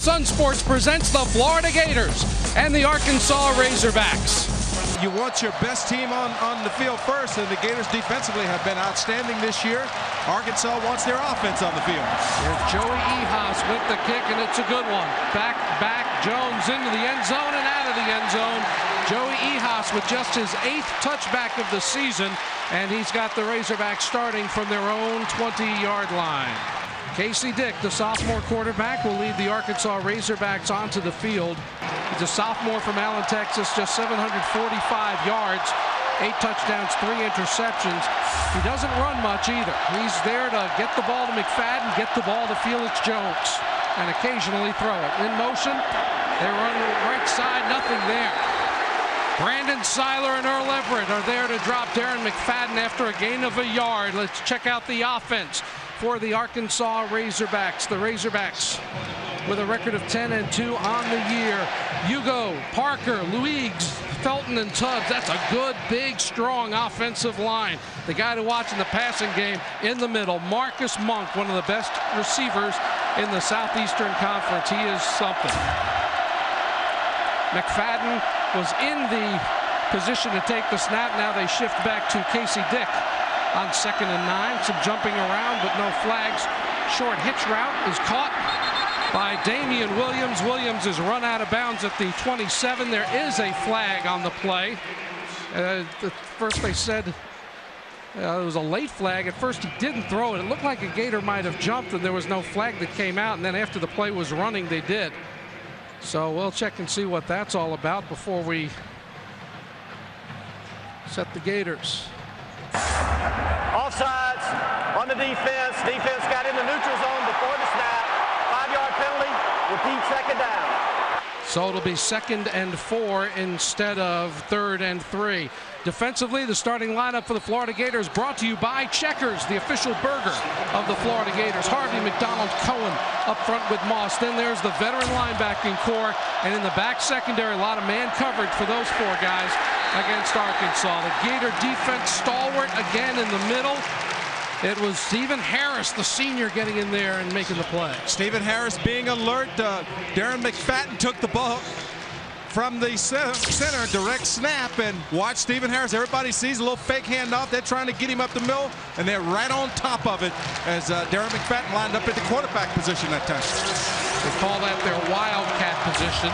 Sun Sports presents the Florida Gators and the Arkansas Razorbacks. You want your best team on the field first, and the Gators defensively have been outstanding this year. Arkansas wants their offense on the field. There's Joey Ehas with the kick, and it's a good one. Back, Jones into the end zone and out of the end zone. Joey Ehas with just his 8th touchback of the season, and he's got the Razorbacks starting from their own 20-yard line. Casey Dick, the sophomore quarterback, will lead the Arkansas Razorbacks onto the field. He's a sophomore from Allen, Texas, just 745 yards, 8 touchdowns, 3 interceptions. He doesn't run much either. He's there to get the ball to McFadden, get the ball to Felix Jones, and occasionally throw it. In motion, they run right side, nothing there. Brandon Seiler and Earl Everett are there to drop Darren McFadden after a gain of a yard. Let's check out the offense for the Arkansas Razorbacks. The Razorbacks with a record of 10-2 on the year. Hugo, Parker, Luigs, Felton, and Tubbs. That's a good, big, strong offensive line. The guy to watch in the passing game in the middle, Marcus Monk, one of the best receivers in the Southeastern Conference. He is something. McFadden was in the position to take the snap. Now they shift back to Casey Dick on 2nd and 9. Some jumping around, but no flags. Short hitch route is caught by Damian Williams. Williams is run out of bounds at the 27. There is a flag on the play. At first they said it was a late flag. At first he didn't throw it. It looked like a Gator might have jumped and there was no flag that came out. And then after the play was running, they did. So we'll check and see what that's all about before we set the Gators. Offsides on the defense. Defense got in the neutral zone before the snap. 5-yard penalty. Repeat, 2nd down. So it'll be 2nd and 4 instead of 3rd and 3. Defensively, the starting lineup for the Florida Gators brought to you by Checkers, the official burger of the Florida Gators. Harvey, McDonald, Cohen up front with Moss. Then there's the veteran linebacking core. And in the back secondary, a lot of man coverage for those 4 guys against Arkansas. The Gator defense stalwart again in the middle. It was Stephen Harris, the senior, getting in there and making the play. Stephen Harris being alert. Darren McFadden took the ball from the center, direct snap, and watch Stephen Harris. Everybody sees a little fake handoff. They're trying to get him up the middle, and they're right on top of it as Darren McFadden lined up at the quarterback position that time. They call that their wildcat position.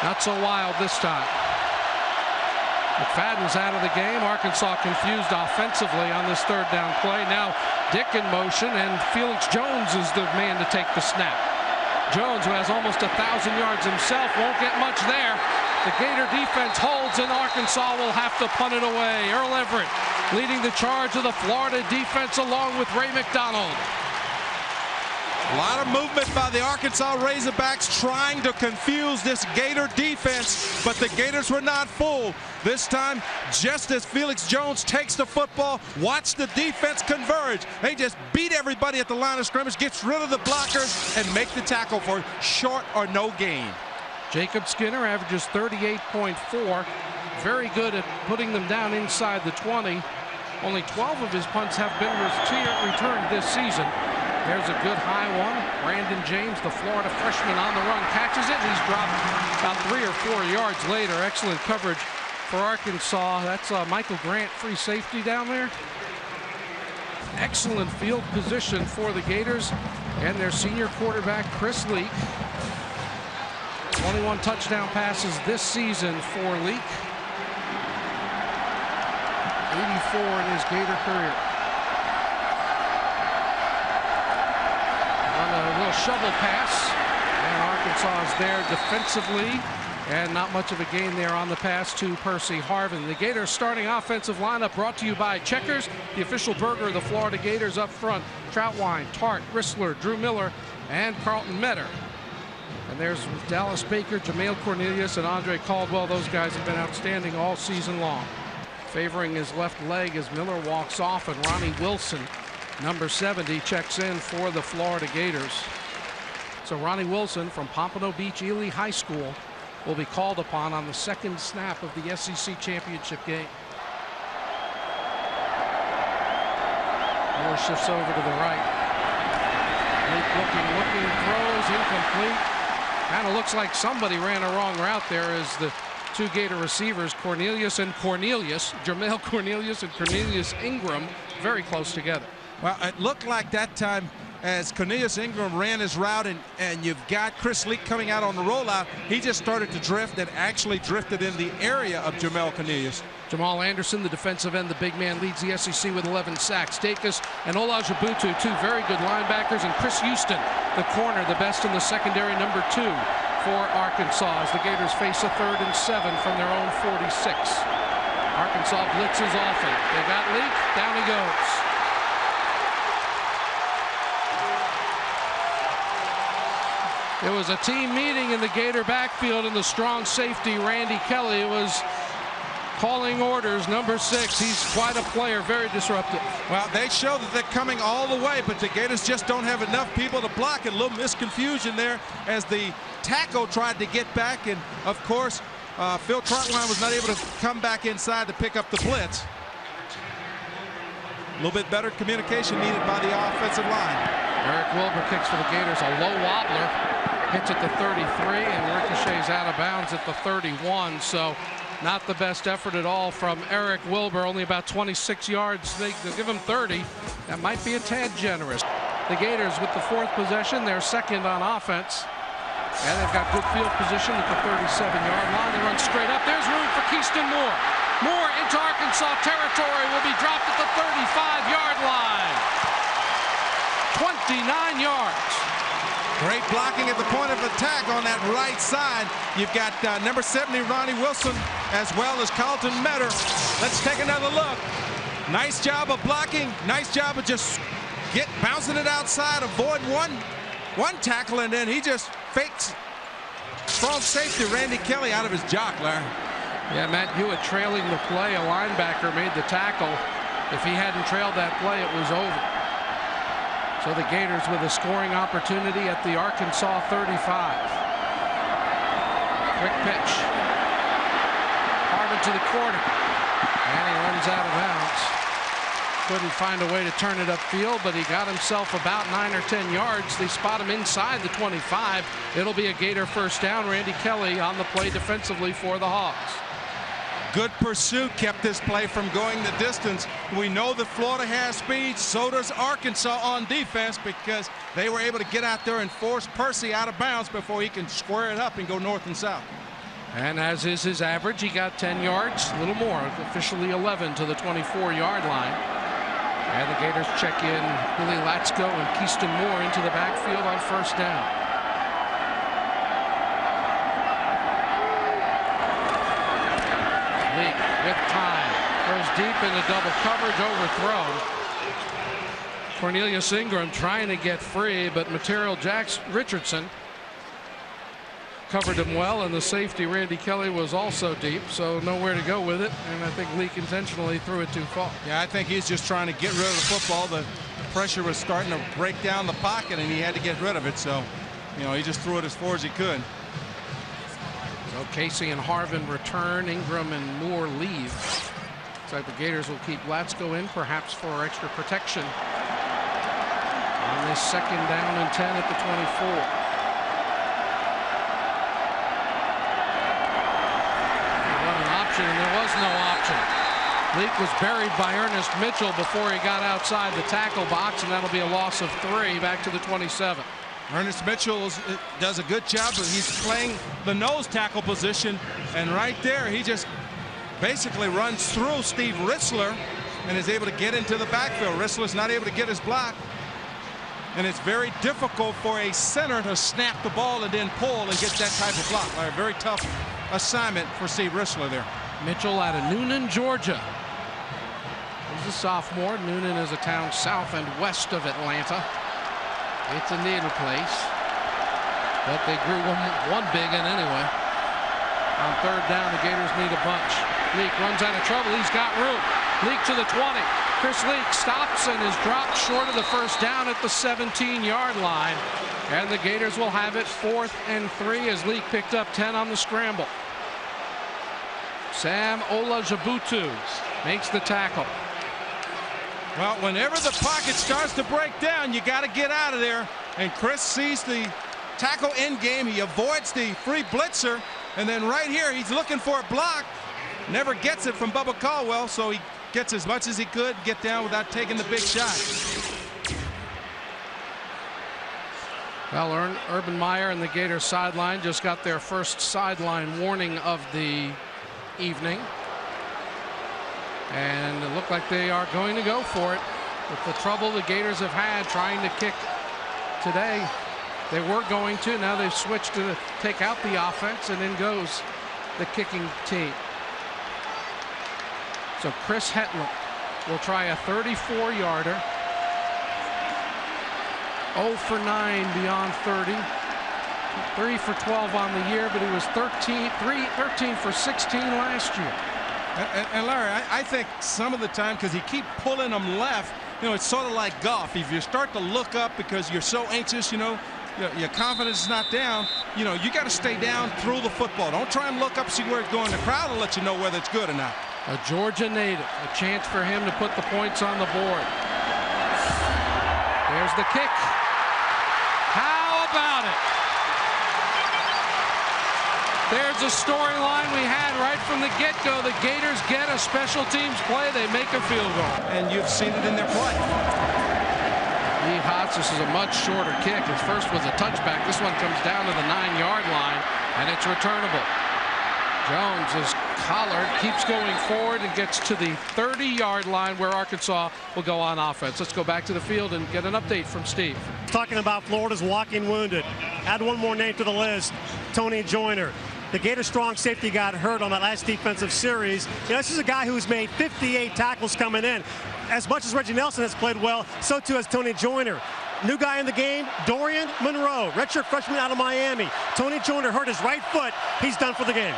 Not so wild this time. McFadden's out of the game. Arkansas confused offensively on this 3rd down play. Now Dick in motion, and Felix Jones is the man to take the snap. Jones, who has almost 1,000 yards himself, won't get much there. The Gator defense holds, and Arkansas will have to punt it away. Earl Everett leading the charge of the Florida defense along with Ray McDonald. A lot of movement by the Arkansas Razorbacks trying to confuse this Gator defense, but the Gators were not fooled. This time, just as Felix Jones takes the football, watch the defense converge. They just beat everybody at the line of scrimmage, gets rid of the blockers, and make the tackle for short or no gain. Jacob Skinner averages 38.4. Very good at putting them down inside the 20. Only 12 of his punts have been returned this season. There's a good high one. Brandon James, the Florida freshman, on the run, catches it, and he's dropped about 3 or 4 yards later. Excellent coverage for Arkansas. That's Michael Grant, free safety down there. Excellent field position for the Gators and their senior quarterback, Chris Leak. 21 touchdown passes this season for Leak. 84 in his Gator career. A little shovel pass, and Arkansas is there defensively, and not much of a gain there on the pass to Percy Harvin. The Gators starting offensive lineup brought to you by Checkers, the official burger of the Florida Gators. Up front, Troutwine, Tart, Rissler, Drew Miller, and Carlton Metter. And there's Dallas Baker, Jamail Cornelius, and Andre Caldwell. Those guys have been outstanding all season long. Favoring his left leg as Miller walks off, and Ronnie Wilson, number 70, checks in for the Florida Gators. So Ronnie Wilson from Pompano Beach Ely High School will be called upon on the 2nd snap of the SEC championship game. Moore shifts over to the right. Late looking, throws, incomplete. Kind of looks like somebody ran a wrong route there as the two Gator receivers, Jamel Cornelius and Cornelius Ingram, very close together. Well, it looked like that time as Cornelius Ingram ran his route, and you've got Chris Leak coming out on the rollout. He just started to drift and actually drifted in the area of Jamel Cornelius. Jamal Anderson, the defensive end, the big man, leads the SEC with 11 sacks. Dacus and Olajubutu, two very good linebackers, and Chris Houston, the corner, the best in the secondary, number 2 for Arkansas, as the Gators face a 3rd and 7 from their own 46. Arkansas blitzes often. They got Leak, down he goes. It was a team meeting in the Gator backfield, and the strong safety, Randy Kelly, was calling orders. Number 6, he's quite a player, very disruptive. Well, they show that they're coming all the way, but the Gators just don't have enough people to block it. A little misconfusion there as the tackle tried to get back, and of course, Phil Trotline was not able to come back inside to pick up the blitz. A little bit better communication needed by the offensive line. Eric Wilbur kicks for the Gators, a low wobbler, hits at the 33 and ricochets out of bounds at the 31. So not the best effort at all from Eric Wilbur, only about 26 yards. They'll give him 30. That might be a tad generous. The Gators with the 4th possession, they're 2nd on offense. And they've got good field position at the 37-yard line. They run straight up. There's room for Keyston Moore. Moore into Arkansas territory, will be dropped at the 35-yard line. 29 yards. Great blocking at the point of attack on that right side. You've got number 70, Ronnie Wilson, as well as Carlton Metter. Let's take another look. Nice job of blocking. Nice job of just bouncing it outside, avoid one tackle, and then he just fakes strong safety Randy Kelly out of his jock, Larry. Yeah, Matt Hewitt trailing the play. A linebacker made the tackle. If he hadn't trailed that play, it was over. So the Gators with a scoring opportunity at the Arkansas 35. Quick pitch. Harvin to the corner. And he runs out of bounds. Couldn't find a way to turn it upfield, but he got himself about 9 or 10 yards. They spot him inside the 25. It'll be a Gator first down. Randy Kelly on the play defensively for the Hogs. Good pursuit kept this play from going the distance. We know that Florida has speed. So does Arkansas on defense, because they were able to get out there and force Percy out of bounds before he can square it up and go north and south. And as is his average, he got 10 yards, a little more, officially 11 to the 24-yard line. And the Gators check in Billy Latsko and Keyston Moore into the backfield on first down. Leak with time, throws deep into double coverage, overthrown. Cornelius Ingram trying to get free, but Material Richardson covered him well, and the safety Randy Kelly was also deep, so nowhere to go with it, and I think Leak intentionally threw it too far. Yeah, I think he's just trying to get rid of the football. The pressure was starting to break down the pocket, and he had to get rid of it, so he just threw it as far as he could. So Casey and Harvin return, Ingram and Moore leave. Looks like the Gators will keep Latsko in, perhaps for extra protection on this 2nd down and 10 at the 24. And there was no option. Leak was buried by Ernest Mitchell before he got outside the tackle box, and that'll be a loss of 3 back to the 27. Ernest Mitchell does a good job, but he's playing the nose tackle position, and right there he just basically runs through Steve Ritzler and is able to get into the backfield. Ritzler's not able to get his block, and it's very difficult for a center to snap the ball and then pull and get that type of block. A very tough assignment for Steve Ritzler there. Mitchell out of Noonan, Georgia. He's a sophomore. Noonan is a town south and west of Atlanta. It's a needle place, but they grew one big one anyway. On 3rd down, the Gators need a bunch. Leak runs out of trouble. He's got room. Leak to the 20. Chris Leak stops and is dropped short of the first down at the 17-yard line. And the Gators will have it 4th and 3 as Leak picked up 10 on the scramble. Sam Olajubutu makes the tackle. Well, whenever the pocket starts to break down, you got to get out of there. And Chris sees the tackle end game. He avoids the free blitzer. And then right here, he's looking for a block. Never gets it from Bubba Caldwell, so he gets as much as he could, get down without taking the big shot. Well, Urban Meyer and the Gators sideline just got their first sideline warning of the evening. And it looked like they are going to go for it. With the trouble the Gators have had trying to kick today, they were going to. Now they've switched to take out the offense, and in goes the kicking team. So Chris Hetland will try a 34-yarder. 0 for 9 beyond 30. 3 for 12 on the year, but he was 13 for 16 last year. And Larry, I think some of the time, because he keep pulling them left, you know, it's sort of like golf. If you start to look up because you're so anxious, you know, your confidence is not down, you know, you got to stay down through the football. Don't try and look up, see where it's going. The crowd will let you know whether it's good or not. A Georgia native, a chance for him to put the points on the board. There's the kick. How about it? There's a storyline we had right from the get-go. The Gators get a special teams play. They make a field goal. And you've seen it in their play. This is a much shorter kick. His first was a touchback. This one comes down to the 9-yard line, and it's returnable. Jones is collared, keeps going forward, and gets to the 30-yard line where Arkansas will go on offense. Let's go back to the field and get an update from Steve. Talking about Florida's walking wounded. Add one more name to the list, Tony Joyner. The Gator strong safety got hurt on that last defensive series. You know, this is a guy who's made 58 tackles coming in. As much as Reggie Nelson has played well, so too has Tony Joyner. New guy in the game, Dorian Monroe, redshirt freshman out of Miami. Tony Joyner hurt his right foot. He's done for the game.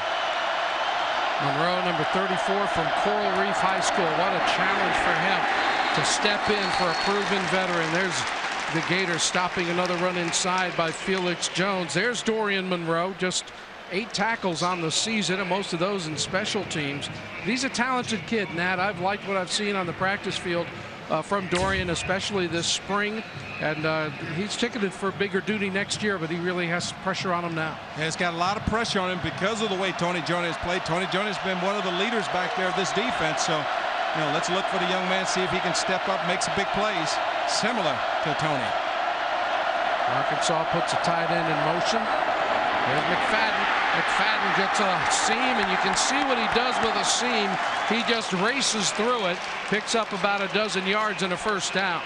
Monroe, number 34 from Coral Reef High School. What a challenge for him to step in for a proven veteran. There's the Gators stopping another run inside by Felix Jones. There's Dorian Monroe, just 8 tackles on the season, and most of those in special teams. He's a talented kid, Nat. I've liked what I've seen on the practice field from Dorian, especially this spring. And he's ticketed for bigger duty next year, but he really has pressure on him now. Yeah, it's got a lot of pressure on him because of the way Tony Joyner has played. Tony Joyner has been one of the leaders back there of this defense. So, you know, let's look for the young man, see if he can step up, make some big plays, similar to Tony. Arkansas puts a tight end in motion. There's McFadden. McFadden gets a seam, and you can see what he does with a seam. He just races through it, picks up about a dozen yards and a first down.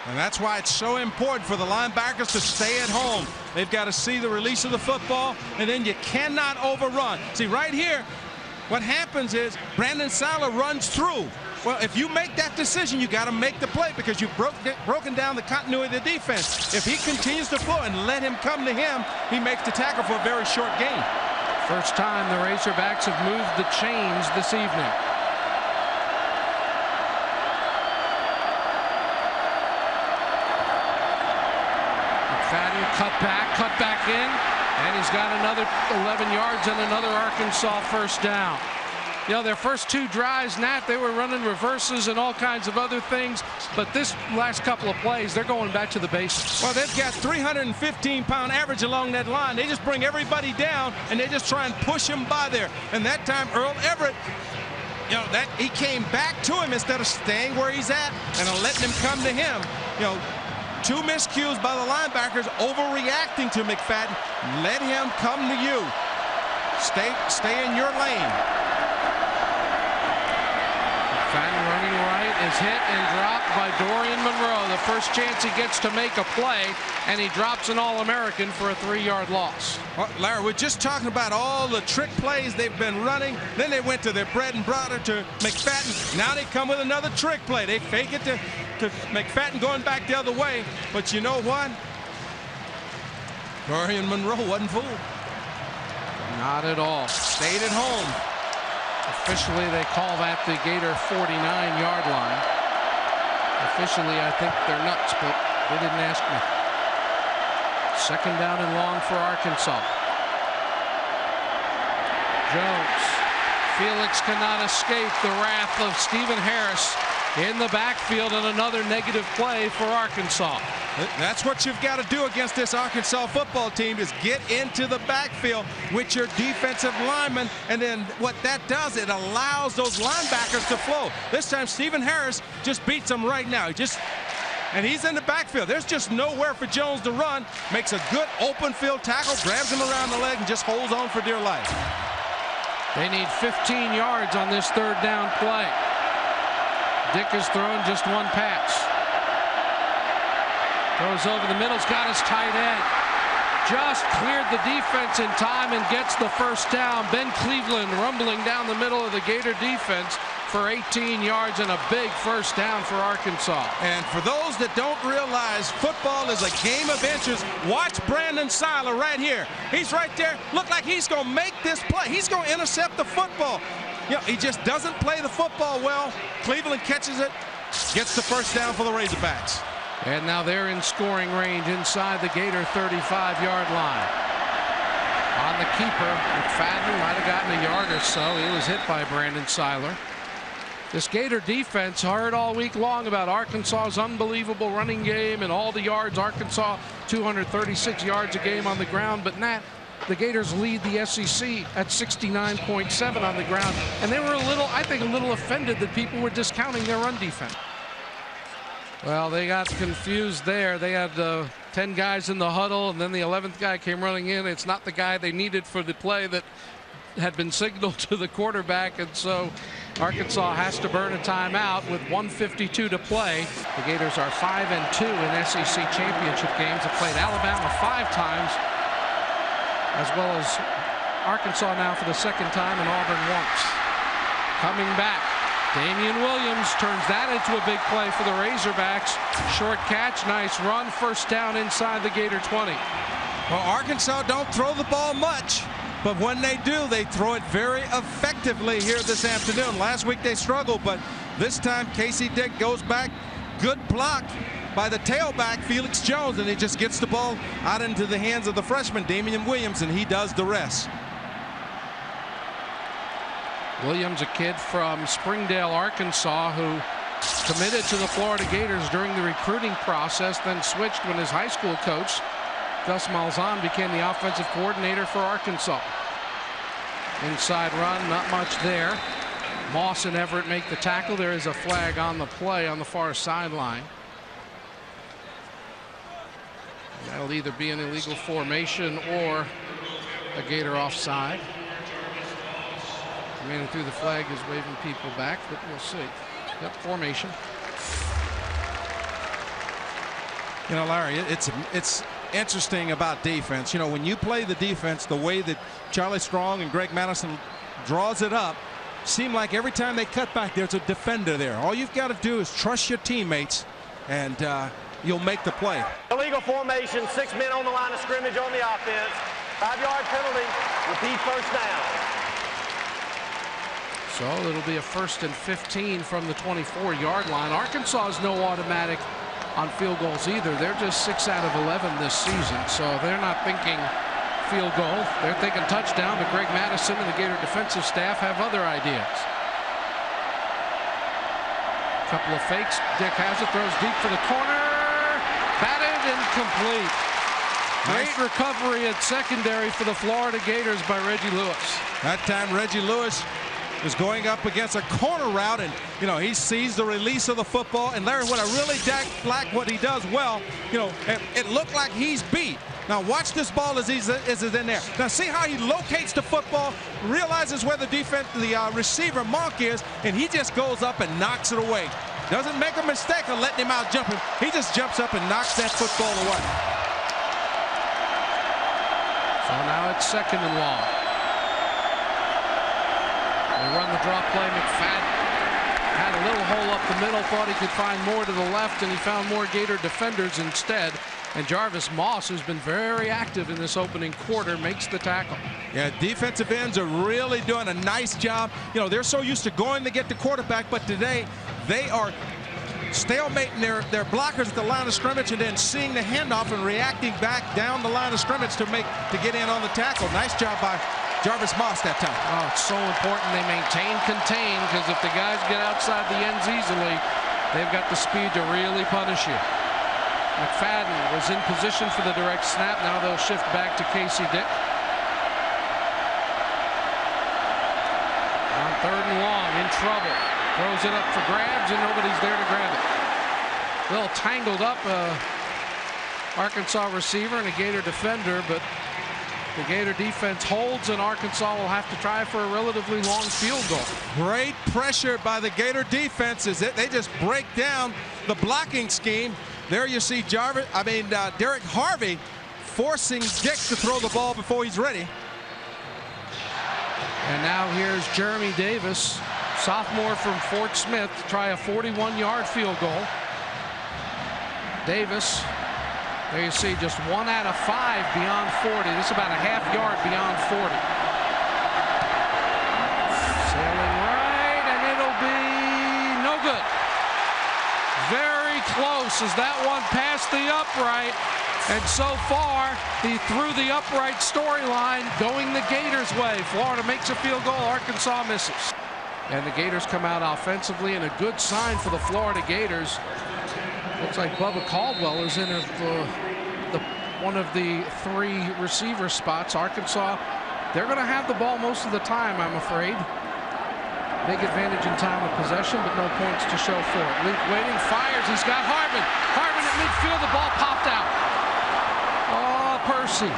And that's why it's so important for the linebackers to stay at home. They've got to see the release of the football, and then you cannot overrun. See, right here, what happens is Brandon Sala runs through. Well, if you make that decision, you got to make the play because you've broken down the continuity of the defense. If he continues to flow and let him come to him, he makes the tackle for a very short gain. First time the Razorbacks have moved the chains this evening. McFadden cut back in, and he's got another 11 yards and another Arkansas first down. You know, their first 2 drives, Nat, they were running reverses and all kinds of other things. But this last couple of plays, they're going back to the basics. Well, they've got 315-pound average along that line. They just bring everybody down, and they just try and push him by there. And that time, Earl Everett, you know, that he came back to him instead of staying where he's at and letting him come to him. You know, 2 miscues by the linebackers, overreacting to McFadden. Let him come to you. Stay in your lane. McFadden running right is hit and dropped by Dorian Monroe. The first chance he gets to make a play, and he drops an All-American for a 3-yard loss. Well, Larry, we're just talking about all the trick plays they've been running. Then they went to their bread and butter to McFadden. Now they come with another trick play. They fake it to McFadden going back the other way. But you know what? Dorian Monroe wasn't fooled. Not at all. Stayed at home. Officially, they call that the Gator 49-yard line. Officially, I think they're nuts, but they didn't ask me. Second down and long for Arkansas. Jones. Felix cannot escape the wrath of Stephen Harris. in the backfield, and another negative play for Arkansas. That's what you've got to do against this Arkansas football team, is get into the backfield with your defensive linemen, and then what that does, it allows those linebackers to flow. This time Stephen Harris just beats them right now. And he's in the backfield. There's just nowhere for Jones to run. Makes a good open field tackle, grabs him around the leg, and just holds on for dear life. They need 15 yards on this third down play. Dick is throwing just one pass. Throws over the middle, got his tight end. Just cleared the defense in time and gets the first down. Ben Cleveland rumbling down the middle of the Gator defense for 18 yards and a big first down for Arkansas. And for those that don't realize football is a game of inches, watch Brandon Seiler right here. He's right there. Look like he's going to make this play. He's going to intercept the football. You know, he just doesn't play the football well. Cleveland catches it, gets the first down for the Razorbacks. And now they're in scoring range inside the Gator 35-yard line. On the keeper, McFadden might have gotten a yard or so. He was hit by Brandon Seiler. This Gator defense heard all week long about Arkansas's unbelievable running game and all the yards. Arkansas 236 yards a game on the ground, but Nat, the Gators lead the SEC at 69.7 on the ground, and they were I think a little offended that people were discounting their run defense. Well, they got confused there. They had 10 guys in the huddle, and then the 11th guy came running in. It's not the guy they needed for the play that had been signaled to the quarterback, and so Arkansas has to burn a timeout with 1:52 to play. The Gators are 5-2 in SEC championship games. Have played Alabama 5 times, as well as Arkansas now for the 2nd time, and Auburn once. Coming back, Damian Williams turns that into a big play for the Razorbacks. Short catch, nice run, first down inside the Gator 20. Well, Arkansas don't throw the ball much, but when they do, they throw it very effectively here this afternoon. Last week they struggled, but this time Casey Dick goes back. Good block by the tailback, Felix Jones, and he just gets the ball out into the hands of the freshman, Damian Williams, and he does the rest. Williams, a kid from Springdale, Arkansas, who committed to the Florida Gators during the recruiting process, then switched when his high school coach, Gus Malzahn, became the offensive coordinator for Arkansas. Inside run, not much there. Moss and Everett make the tackle. There is a flag on the play on the far sideline. That'll either be an illegal formation or a Gator offside. The man who threw the flag is waving people back, but we'll see. Yep, formation. You know, Larry, it's interesting about defense. You know, when you play the defense the way that Charlie Strong and Greg Madison draws it up, seem like every time they cut back, there's a defender there. All you've got to do is trust your teammates, and you'll make the play. Illegal formation, 6 men on the line of scrimmage on the offense. 5-yard penalty, repeat first down. So it'll be a 1st and 15 from the 24-yard line. Arkansas is no automatic on field goals either. They're just 6 out of 11 this season, so they're not thinking field goal. They're thinking touchdown, but Greg Madison and the Gator defensive staff have other ideas. Couple of fakes. Dick has it, throws deep for the corner. Batted and complete. Great recovery at secondary for the Florida Gators by Reggie Lewis. That time Reggie Lewis is going up against a corner route, and you know, he sees the release of the football. And Larry, what I really like what he does well, you know, it looked like he's beat. Now watch this ball as he's in there. Now see how he locates the football, realizes where the receiver Monk is, and he just goes up and knocks it away. Doesn't make a mistake of letting him out jumping. He just jumps up and knocks that football away. So now it's 2nd and long. They run the drop play. McFadden had a little hole up the middle, thought he could find more to the left, and he found more Gator defenders instead. And Jarvis Moss, who's been very active in this opening quarter, makes the tackle. Yeah, defensive ends are really doing a nice job. You know, they're so used to going to get the quarterback, but today they are stalemating their blockers at the line of scrimmage and then seeing the handoff and reacting back down the line of scrimmage to get in on the tackle. Nice job by Jarvis Moss that time. Oh, it's so important they maintain contain, because if the guys get outside the ends easily, they've got the speed to really punish you. McFadden was in position for the direct snap. Now they'll shift back to Casey Dick. On 3rd and long, in trouble. Throws it up for grabs, and nobody's there to grab it. A little tangled up Arkansas receiver and a Gator defender, but the Gator defense holds, and Arkansas will have to try for a relatively long field goal. Great pressure by the Gator defense as they just break down the blocking scheme. There you see Derek Harvey forcing Dick to throw the ball before he's ready. And now here's Jeremy Davis, sophomore from Fort Smith, to try a 41-yard field goal. Davis, there you see, just 1 out of 5 beyond 40. This is about a half yard beyond 40. Sailing right, and it'll be no good. Very close as that one passed the upright. And so far, he threw the upright storyline going the Gators' way. Florida makes a field goal, Arkansas misses. And the Gators come out offensively, and a good sign for the Florida Gators. Looks like Bubba Caldwell is in one of the 3 receiver spots. Arkansas, they're going to have the ball most of the time, I'm afraid. Big advantage in time of possession, but no points to show for it. Luke waiting, fires. He's got Harvin. Harvin at midfield. The ball popped out. Oh, Percy,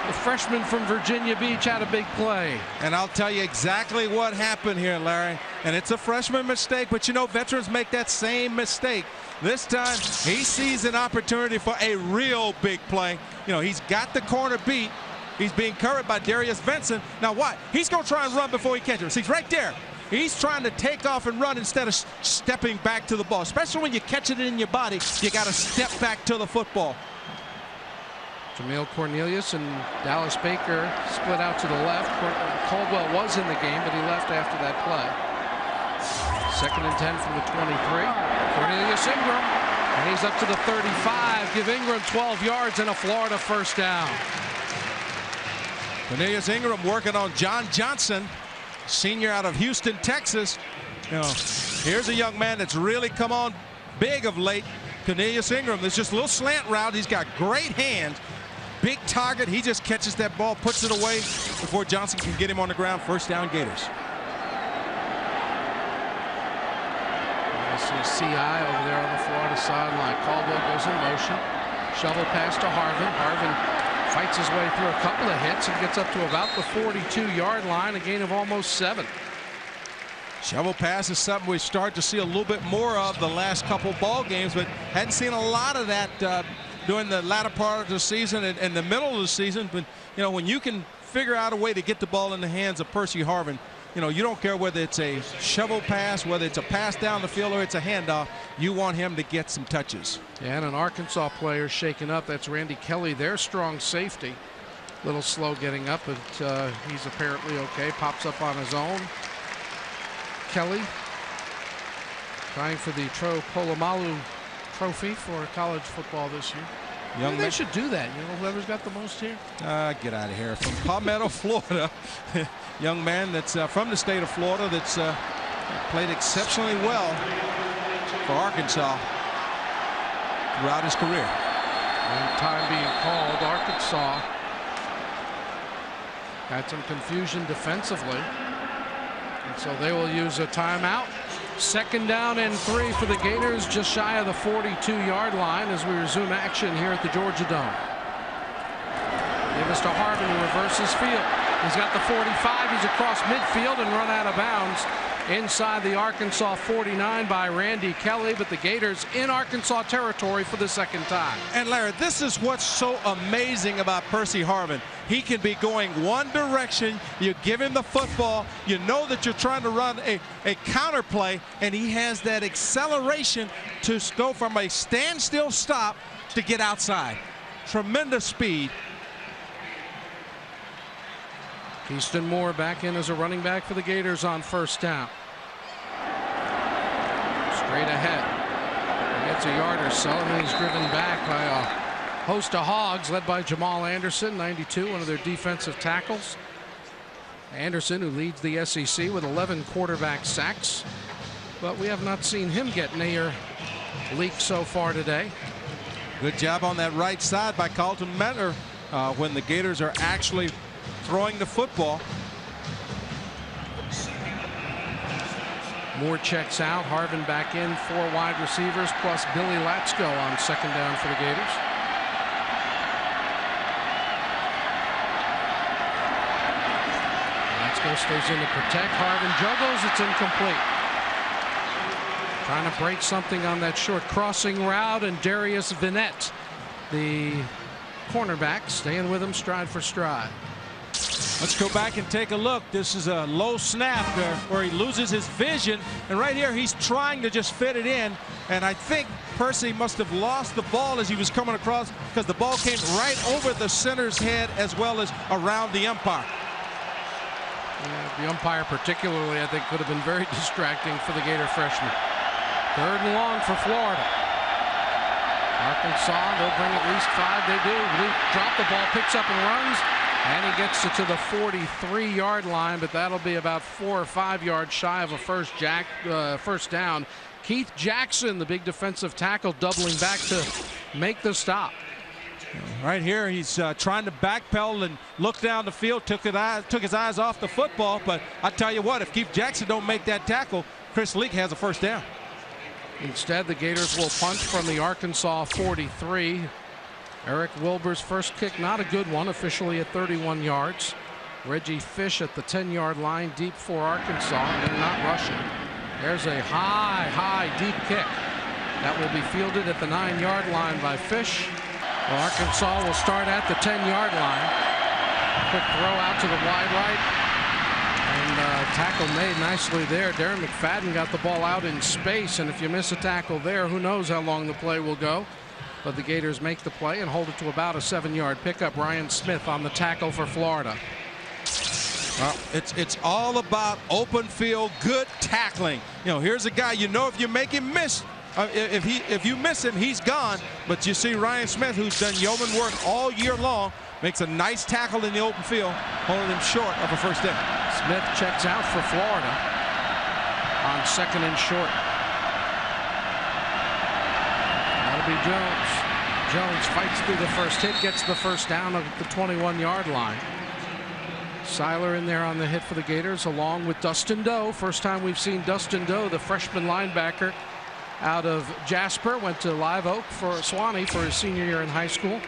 the freshman from Virginia Beach, had a big play. And I'll tell you exactly what happened here, Larry. And it's a freshman mistake, but you know veterans make that same mistake. This time, he sees an opportunity for a real big play. You know, he's got the corner beat. He's being covered by Darius Benson. Now what? He's going to try and run before he catches. He's right there. He's trying to take off and run instead of stepping back to the ball. Especially when you catch it in your body, you got to step back to the football. Jamil Cornelius and Dallas Baker split out to the left. Caldwell was in the game, but he left after that play. 2nd and 10 from the 23. Cornelius Ingram, and he's up to the 35. Give Ingram 12 yards and a Florida first down. Cornelius Ingram working on John Johnson, senior out of Houston, Texas. You know, here's a young man that's really come on big of late. Cornelius Ingram. There's just a little slant route. He's got great hands. Big target. He just catches that ball, puts it away before Johnson can get him on the ground. First down, Gators. I see CI over there on the Florida sideline. Caldwell goes in motion. Shovel pass to Harvin. Harvin fights his way through a couple of hits and gets up to about the 42-yard line, a gain of almost 7. Shovel pass is something we start to see a little bit more of the last couple ball games, but hadn't seen a lot of that during the latter part of the season and the middle of the season. But you know, when you can figure out a way to get the ball in the hands of Percy Harvin, you know, you don't care whether it's a shovel pass, whether it's a pass down the field, or it's a handoff. You want him to get some touches. Yeah, and an Arkansas player shaken up. That's Randy Kelly, their strong safety. A little slow getting up, but he's apparently okay. Pops up on his own. Kelly trying for the Polamalu Trophy for college football this year. They should do that. You know, whoever's got the most here. Get out of here. From Palmetto, Florida. Young man that's from the state of Florida that's played exceptionally well for Arkansas throughout his career. And time being called, Arkansas had some confusion defensively. And so they will use a timeout. 2nd down and 3 for the Gators, just shy of the 42-yard line as we resume action here at the Georgia Dome. Give us to Harvin, who reverses field. He's got the 45. He's across midfield and run out of bounds inside the Arkansas 49 by Randy Kelly, but the Gators in Arkansas territory for the 2nd time. And Larry, this is what's so amazing about Percy Harvin. He can be going one direction. You give him the football. You know that you're trying to run a counter play, and he has that acceleration to go from a standstill stop to get outside. Tremendous speed. Easton Moore back in as a running back for the Gators on 1st down. Straight ahead. He gets a yard or so, and then he's driven back by a host of Hogs led by Jamal Anderson, 92, one of their defensive tackles. Anderson, who leads the SEC with 11 quarterback sacks. but we have not seen him get near leak so far today. Good job on that right side by Carlton Mettler when the Gators are actually throwing the football. Moore checks out. Harvin back in. 4 wide receivers plus Billy Latsko on second down for the Gators. Latsko stays in to protect. Harvin juggles. It's incomplete. Trying to break something on that short crossing route, and Darius Vinette, the cornerback, staying with him stride for stride. Let's go back and take a look. This is a low snap where he loses his vision, and right here he's trying to just fit it in, and I think Percy must have lost the ball as he was coming across, because the ball came right over the center's head as well as around the umpire. Yeah, the umpire particularly, I think, could have been very distracting for the Gator freshman. 3rd and long for Florida. Arkansas, they'll bring at least 5. They do. Luke dropped the ball, picks up and runs, and he gets it to the 43-yard line, but that'll be about 4 or 5 yards shy of a first down. Keith Jackson, the big defensive tackle, doubling back to make the stop. Right here, he's trying to backpedal and look down the field, took his eyes off the football, but I tell you what, if Keith Jackson don't make that tackle, Chris Leak has a first down. Instead, the Gators will punt from the Arkansas 43. Eric Wilbur's first kick, not a good one, officially at 31 yards. Reggie Fish at the 10-yard line, deep for Arkansas. They're not rushing. There's a high, deep kick. That will be fielded at the 9-yard line by Fish. Well, Arkansas will start at the 10-yard line. Quick throw out to the wide right. And tackle made nicely there. Darren McFadden got the ball out in space, and if you miss a tackle there, who knows how long the play will go. But the Gators make the play and hold it to about a 7-yard pickup. Ryan Smith on the tackle for Florida. Well, it's all about open field, good tackling. You know, here's a guy, you know, if you make him miss, if you miss him, he's gone. But you see Ryan Smith, who's done yeoman work all year long, makes a nice tackle in the open field, holding him short of a first down. Smith checks out for Florida on 2nd and short. That'll be Jones. Jones fights through the first hit, gets the first down at the 21-yard line. Seiler in there on the hit for the Gators, along with Dustin Doe. First time we've seen Dustin Doe, the freshman linebacker out of Jasper, went to Live Oak for Swanee for his senior year in high school.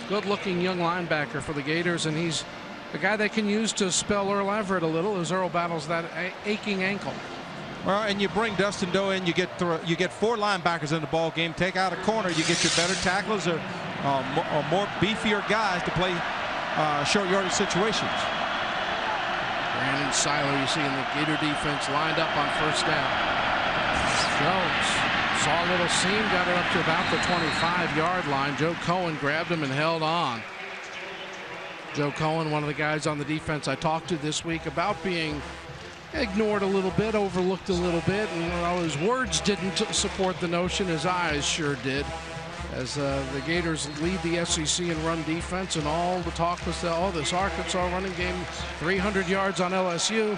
Good-looking young linebacker for the Gators, and he's the guy they can use to spell Earl Everett a little as Earl battles that aching ankle. Well, and you bring Dustin Doe in, you get 4 linebackers in the ball game. Take out a corner, you get your better tacklers or more beefier guys to play short yardage situations. Brandon Seiler, you see in the Gator defense, lined up on first down. Jones saw a little seam, got it up to about the 25-yard line. Joe Cohen grabbed him and held on. Joe Cohen, one of the guys on the defense I talked to this week about being ignored a little bit, overlooked a little bit, and while his words didn't support the notion, his eyes sure did. As the Gators lead the SEC in run defense, and all the talk was that, oh, this Arkansas running game, 300 yards on LSU.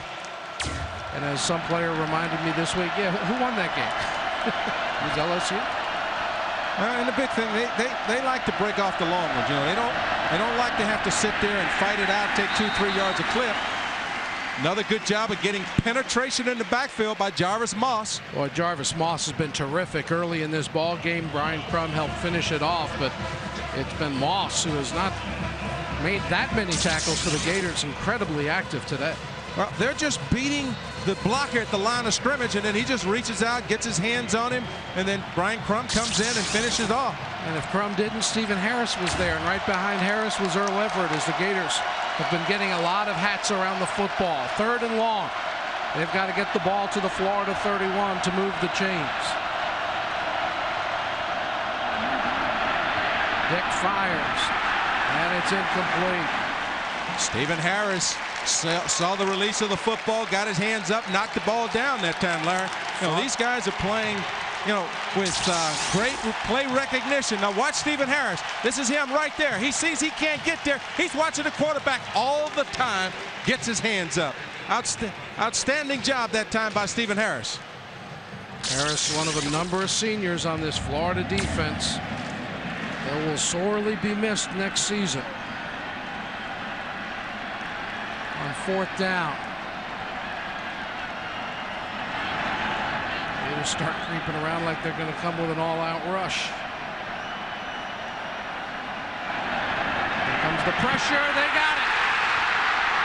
And as some player reminded me this week, yeah, who won that game? It was LSU. And the big thing, they like to break off the long ones. You know, they don't like to have to sit there and fight it out, take 2-3 yards a clip. Another good job of getting penetration in the backfield by Jarvis Moss. Boy, Jarvis Moss has been terrific early in this ball game. Brian Crum helped finish it off, but it's been Moss who has not made that many tackles for the Gators. Incredibly active today. Well, they're just beating the blocker at the line of scrimmage, and then he just reaches out, gets his hands on him, and then Brian Crum comes in and finishes off. And if Crum didn't, Stephen Harris was there, and right behind Harris was Earl Everett, as the Gators have been getting a lot of hats around the football. 3rd and long. They've got to get the ball to the Florida 31 to move the chains. Dick fires, and it's incomplete. Stephen Harris saw the release of the football, got his hands up, knocked the ball down that time, Larry. You know, these guys are playing, you know, with great play recognition. Now watch Stephen Harris. This is him right there. He sees he can't get there. He's watching the quarterback all the time, gets his hands up. Outstanding job that time by Stephen Harris. Harris, one of a number of seniors on this Florida defense that will sorely be missed next season. On 4th down. Gators start creeping around like they're going to come with an all-out rush. Here comes the pressure. They got it.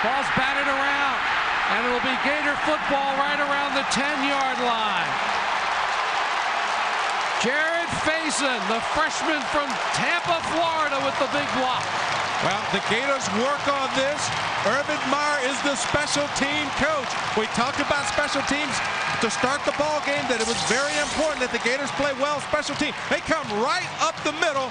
Ball's batted around. And it'll be Gator football right around the 10-yard line. Jared Faison, the freshman from Tampa, Florida, with the big block. Well, the Gators work on this. Urban Meyer is the special team coach. We talked about special teams to start the ball game, that it was very important that the Gators play well special team. They come right up the middle.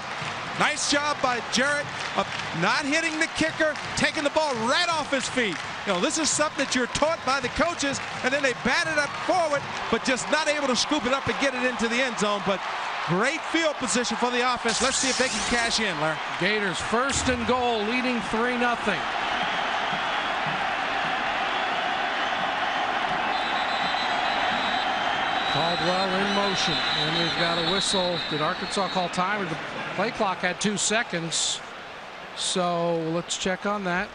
Nice job by Jarrett of not hitting the kicker, taking the ball right off his feet. You know, this is something that you're taught by the coaches, and then they bat it up forward, but just not able to scoop it up and get it into the end zone. But great field position for the offense. Let's see if they can cash in, Larry. Gators 1st and goal, leading 3-0. Caldwell in motion, and we've got a whistle. Did Arkansas call time? The play clock had 2 seconds, so let's check on that.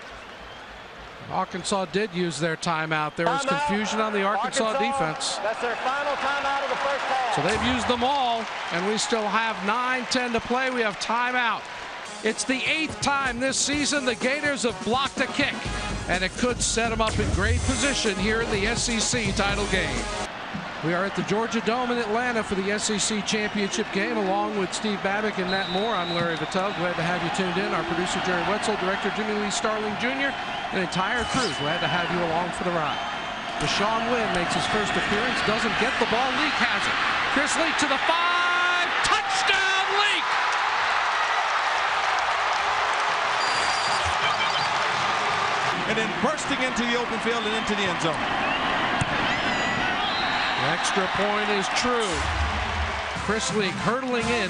Arkansas did use their timeout. There was confusion on the Arkansas defense. That's their final timeout of the first half. So they've used them all, and we still have 9:10 to play. We have timeout. It's the 8th time this season the Gators have blocked a kick, and it could set them up in great position here in the SEC title game. We are at the Georgia Dome in Atlanta for the SEC Championship game, along with Steve Babbitt and Matt Moore. I'm Larry Vitale. Glad to have you tuned in. Our producer, Jerry Wetzel, director, Jimmy Lee Starling Jr., and entire crew. Glad to have you along for the ride. Deshaun Wynn makes his first appearance, doesn't get the ball. Leak has it. Chris Leak to the 5. Touchdown, Leak! And then bursting into the open field and into the end zone. The extra point is true. Chris Leak hurtling in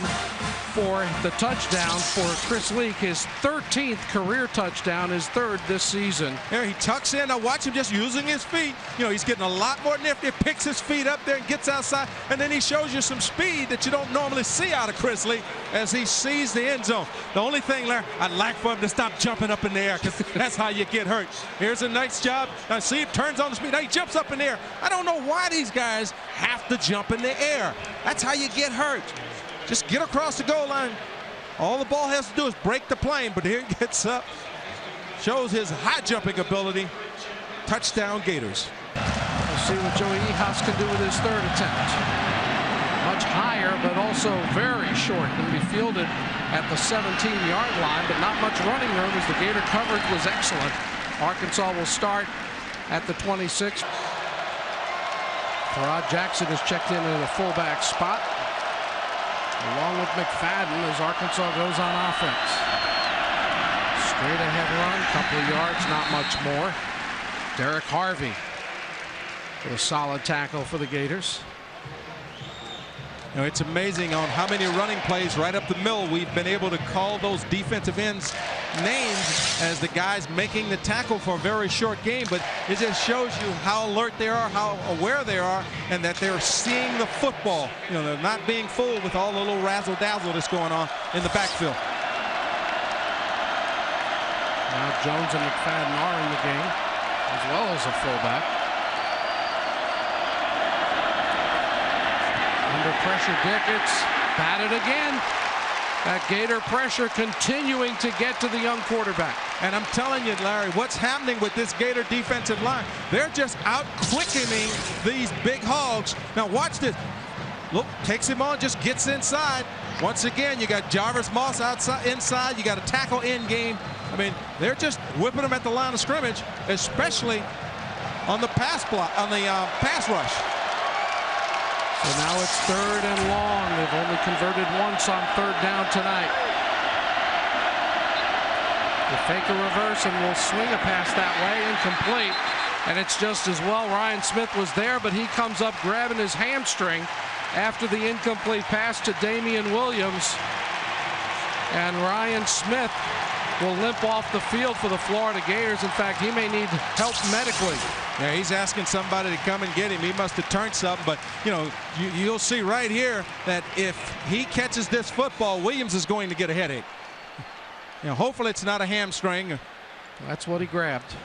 for the touchdown for Chris Leak. His 13th career touchdown, his 3rd this season. There he tucks in. Now watch him just using his feet. You know, he's getting a lot more nifty. Picks his feet up there and gets outside. And then he shows you some speed that you don't normally see out of Chris Leak as he sees the end zone. The only thing, Larry, I'd like for him to stop jumping up in the air, because that's how you get hurt. Here's a nice job. Now see, him turns on the speed. Now he jumps up in the air. I don't know why these guys have to jump in the air. That's how you get hurt. Just get across the goal line. All the ball has to do is break the plane, but here he gets up, shows his high jumping ability. Touchdown, Gators. We'll see what Joey Ehas can do with his 3rd attempt. Much higher, but also very short. Going to be fielded at the 17-yard line, but not much running room as the Gator coverage was excellent. Arkansas will start at the 26. Farrod Jackson is checked in at a fullback spot, along with McFadden as Arkansas goes on offense. Straight ahead run, couple of yards, not much more. Derek Harvey with a solid tackle for the Gators. You know, it's amazing on how many running plays right up the middle we've been able to call those defensive ends names as the guys making the tackle for a very short game, but it just shows you how alert they are, how aware they are, and that they're seeing the football. You know, they're not being fooled with all the little razzle-dazzle that's going on in the backfield. Now Jones and McFadden are in the game, as well as a fullback. Under pressure, Dickett's batted again. That Gator pressure continuing to get to the young quarterback. And I'm telling you, Larry, what's happening with this Gator defensive line? They're just out quickening these big hogs. Now watch this. Look, takes him on, just gets inside. Once again, you got Jarvis Moss outside, inside. You got a tackle in game. I mean, they're just whipping them at the line of scrimmage, especially on the pass block, on the pass rush. So now it's 3rd and long. They've only converted once on 3rd down tonight. They fake a reverse and will swing a pass that way, incomplete. And it's just as well Ryan Smith was there, but he comes up grabbing his hamstring after the incomplete pass to Damian Williams. And Ryan Smith will limp off the field for the Florida Gators. In fact, he may need help medically. Yeah, he's asking somebody to come and get him. He must have turned something, but you know, you'll see right here that if he catches this football, Williams is going to get a headache. You know, hopefully it's not a hamstring. That's what he grabbed.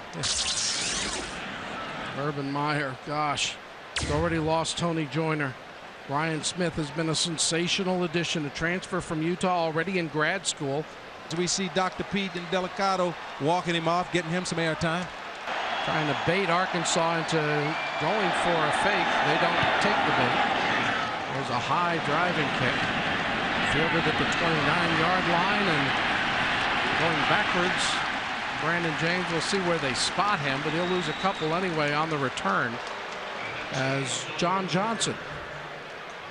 Urban Meyer, gosh, he's already lost Tony Joyner. Ryan Smith has been a sensational addition, a transfer from Utah, already in grad school. We see Dr. Pete and Delicado walking him off, getting him some airtime. Trying to bait Arkansas into going for a fake. They don't take the bait. There's a high driving kick. Fielded at the 29-yard line and going backwards. Brandon James will see where they spot him, but he'll lose a couple anyway on the return as John Johnson,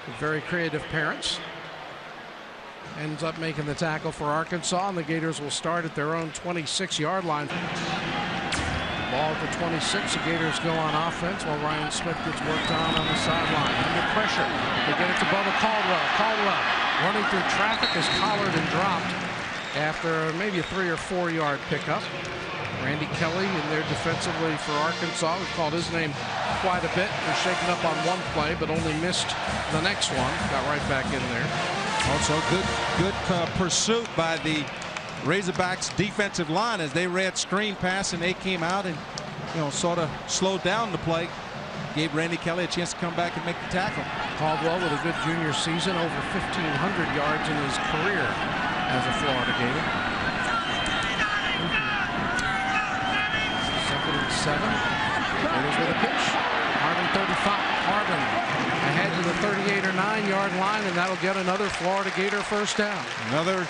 with very creative parents, ends up making the tackle for Arkansas, and the Gators will start at their own 26-yard line. Ball at the 26. The Gators go on offense while Ryan Smith gets worked on the sideline. Under pressure, they get it to Bubba Caldwell. Caldwell running through traffic is collared and dropped after maybe a 3 or 4 yard pickup. Randy Kelly in there defensively for Arkansas. We called his name quite a bit. Was shaken up on one play, but only missed the next one. Got right back in there. Also good pursuit by the Razorbacks defensive line as they read screen pass and they came out and, you know, sort of slowed down the play. Gave Randy Kelly a chance to come back and make the tackle. Caldwell with a good junior season, over 1,500 yards in his career as a Florida Gator. 2nd and 7. Gators with a pitch. Harvin 35. Harvin ahead to the 38 or 9 yard line, and that'll get another Florida Gator first down. Another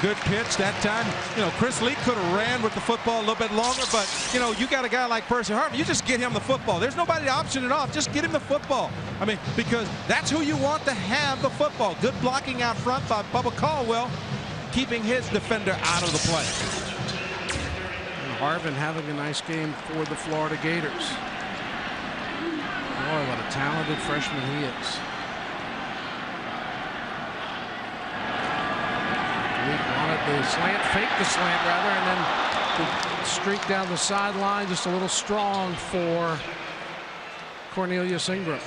good pitch that time. You know, Chris Lee could have ran with the football a little bit longer, but you know, you got a guy like Percy Harvin, you just get him the football. There's nobody to option it off. Just get him the football. I mean, because that's who you want to have the football. Good blocking out front by Bubba Caldwell, keeping his defender out of the play. And Harvin having a nice game for the Florida Gators. Boy, what a talented freshman he is. Leak wanted the slant, faked the slant rather, and then the streak down the sideline, just a little strong for Cornelius Ingram.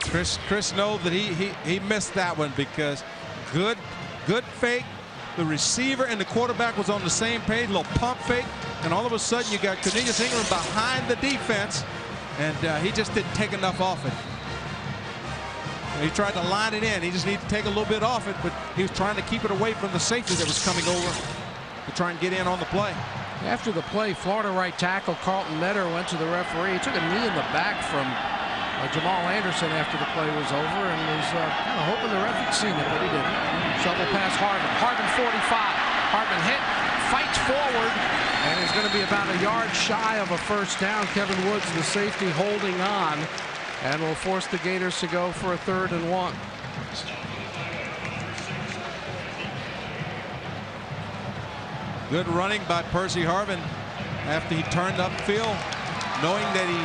Chris knows that he missed that one because good fake. The receiver and the quarterback was on the same page, a little pump fake, and all of a sudden you got Cornelius Ingram behind the defense. And he just didn't take enough off it. He tried to line it in. He just needed to take a little bit off it, but he was trying to keep it away from the safety that was coming over to try and get in on the play. After the play, Florida right tackle Carlton Metter went to the referee. He took a knee in the back from Jamal Anderson after the play was over and was kind of hoping the ref had seen it, but he didn't. Shovel pass Harvin. Harvin 45. Harvin hit, fights forward, and is going to be about a yard shy of a first down. Kevin Woods, the safety, holding on, and will force the Gators to go for a 3rd and 1. Good running by Percy Harvin after he turned upfield, knowing that he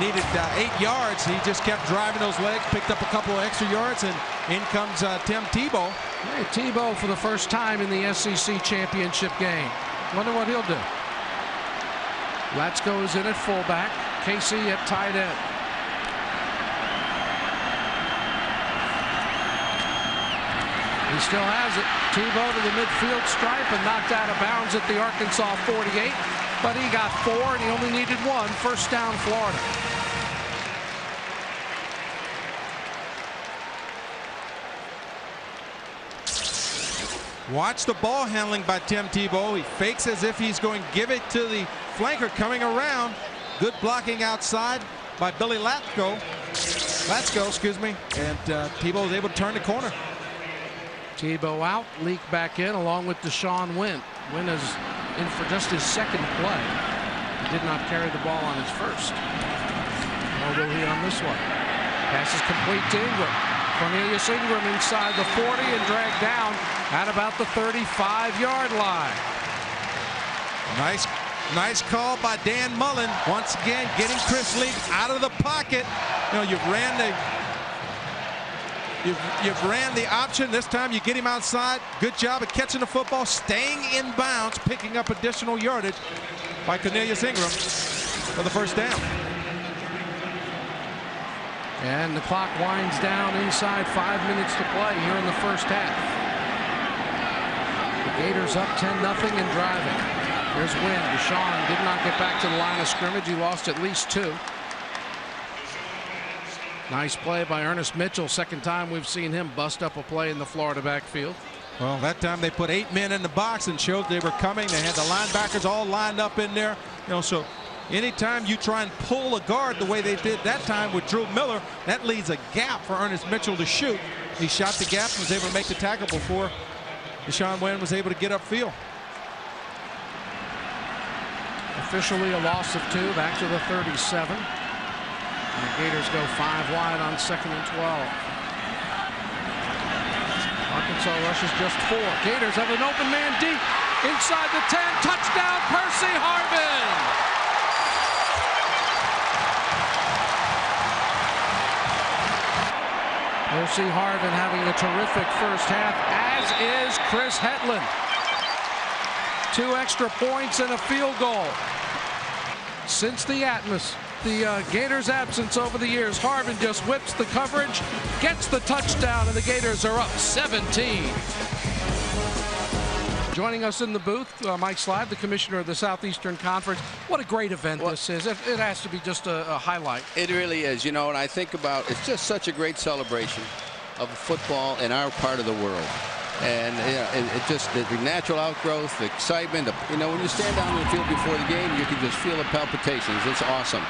needed 8 yards. He just kept driving those legs, picked up a couple of extra yards, and in comes Tim Tebow. Hey, Tebow for the first time in the SEC championship game. Wonder what he'll do. Latsko is in at fullback. Casey at tight end. He still has it. Tebow to the midfield stripe and knocked out of bounds at the Arkansas 48. But he got 4 and he only needed 1. First down, Florida. Watch the ball handling by Tim Tebow. He fakes as if he's going to give it to the flanker coming around. Good blocking outside by Billy Latsko, excuse me. And Tebow is able to turn the corner. Tebow out, Leak back in along with Deshaun Wynn. Wynn is in for just his 2nd play. He did not carry the ball on his first. Nor will he on this one. Pass is complete to Ingram. Cornelius Ingram inside the 40 and dragged down at about the 35-yard line. Nice call by Dan Mullen. Once again, getting Chris Leak out of the pocket. You know, you've ran You've ran the option. This time you get him outside. Good job at catching the football, staying in bounds, picking up additional yardage by Cornelius Ingram for the first down. And the clock winds down inside 5 minutes to play here in the first half. The Gators up 10-0 and driving. There's Wynn. Deshaun did not get back to the line of scrimmage. He lost at least 2. Nice play by Ernest Mitchell. Second time we've seen him bust up a play in the Florida backfield. Well, that time they put 8 men in the box and showed they were coming. They had the linebackers all lined up in there. So anytime you try and pull a guard the way they did that time with Drew Miller, that leaves a gap for Ernest Mitchell to shoot. He shot the gap and was able to make the tackle before Deshaun Wynn was able to get upfield. Officially a loss of 2, back to the 37. And the Gators go 5 wide on 2nd and 12. Arkansas rushes just 4. Gators have an open man deep inside the 10. Touchdown, Percy Harvin. Percy Harvin having a terrific first half, as is Chris Hetland. 2 extra points and a field goal. Since the Gators' absence over the years, Harvin just whips the coverage, gets the touchdown, and the Gators are up 17. Joining us in the booth, Mike Slive, the commissioner of the Southeastern Conference. What a great event this is. It has to be just a highlight. It really is, and I think about it's just such a great celebration of football in our part of the world. And it just the natural outgrowth, the excitement. When you stand down in the field before the game, you can just feel the palpitations. It's awesome.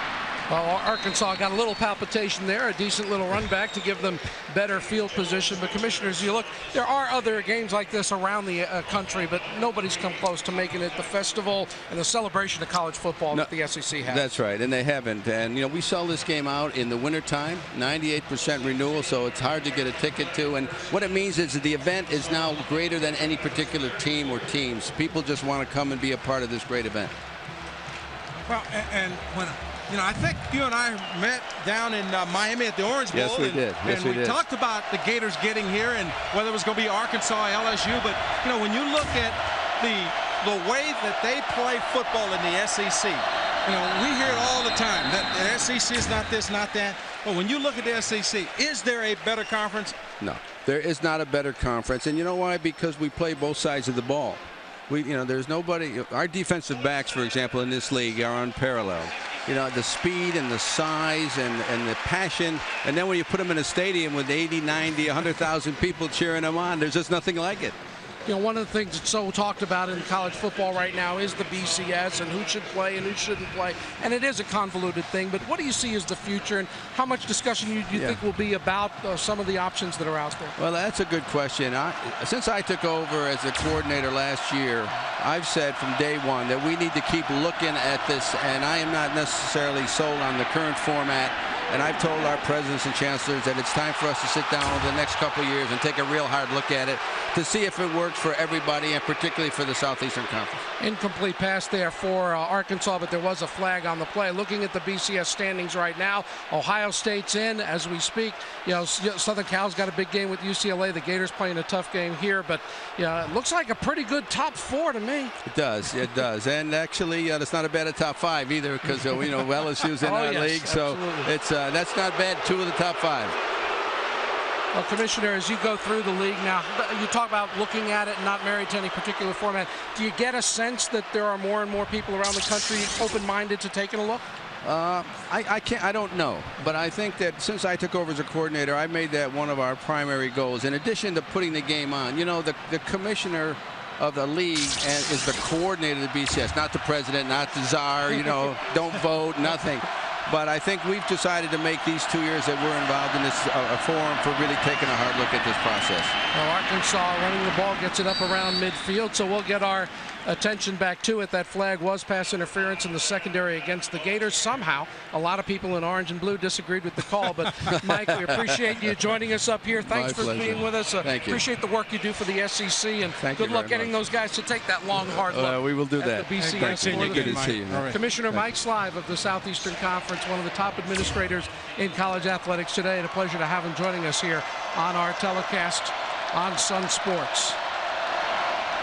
Well, Arkansas got a little palpitation there, a decent little run back to give them better field position. But commissioners, you look, there are other games like this around the country, but nobody's come close to making it the festival and the celebration of college football that the SEC has. That's right, and they haven't. And we sell this game out in the wintertime, 98% renewal, so it's hard to get a ticket to. And what it means is that the event is now greater than any particular team or teams. People just want to come and be a part of this great event. Well, and when I think you and I met down in Miami at the Orange Bowl. Yes, we did. Yes, we talked about the Gators getting here and whether it was going to be Arkansas, LSU. But, when you look at the way that they play football in the SEC, we hear it all the time that the SEC is not this, not that. But when you look at the SEC, is there a better conference? No, there is not a better conference. And you know why? Because we play both sides of the ball. There's nobody. Our defensive backs, for example, in this league are unparalleled. The speed and the size and the passion. And then when you put them in a stadium with 80, 90, 100,000 people cheering them on, there's just nothing like it. One of the things that's so talked about in college football right now is the BCS and who should play and who shouldn't play. And it is a convoluted thing. But what do you see as the future, and how much discussion you think will be about some of the options that are out there? Well, that's a good question. Since I took over as a coordinator last year, I've said from day one that we need to keep looking at this. And I am not necessarily sold on the current format. And I've told our presidents and chancellors that it's time for us to sit down over the next couple of years and take a real hard look at it to see if it works for everybody, and particularly for the Southeastern Conference. Incomplete pass there for Arkansas, but there was a flag on the play. Looking at the BCS standings right now, Ohio State's in as we speak. Southern Cal's got a big game with UCLA. The Gators playing a tough game here, but it looks like a pretty good top 4 to me. It does, and actually it's not a bad top 5 either, because LSU's in our league, so it's that's not bad. 2 of the top 5. Well, Commissioner, as you go through the league now, you talk about looking at it and not married to any particular format. Do you get a sense that there are more and more people around the country open-minded to taking a look? I don't know, but I think that since I took over as a coordinator, I made that one of our primary goals. In addition to putting the game on, the commissioner of the league is the coordinator of the BCS, not the president, not the czar. Don't vote, nothing. But I think we've decided to make these 2 years that we're involved in this a forum for really taking a hard look at this process. Well, Arkansas running the ball gets it up around midfield, so we'll get our attention back to it. That flag was pass interference in the secondary against the Gators. Somehow, a lot of people in orange and blue disagreed with the call. But, Mike, we appreciate you joining us up here. Thanks for being with us. Thank you. Appreciate the work you do for the SEC. And good luck getting those guys to take that long, hard look. We will do that. The BCS. Good to see you. Right. Commissioner Mike Slive of the Southeastern Conference, one of the top administrators in college athletics today. And a pleasure to have him joining us here on our telecast on Sun Sports.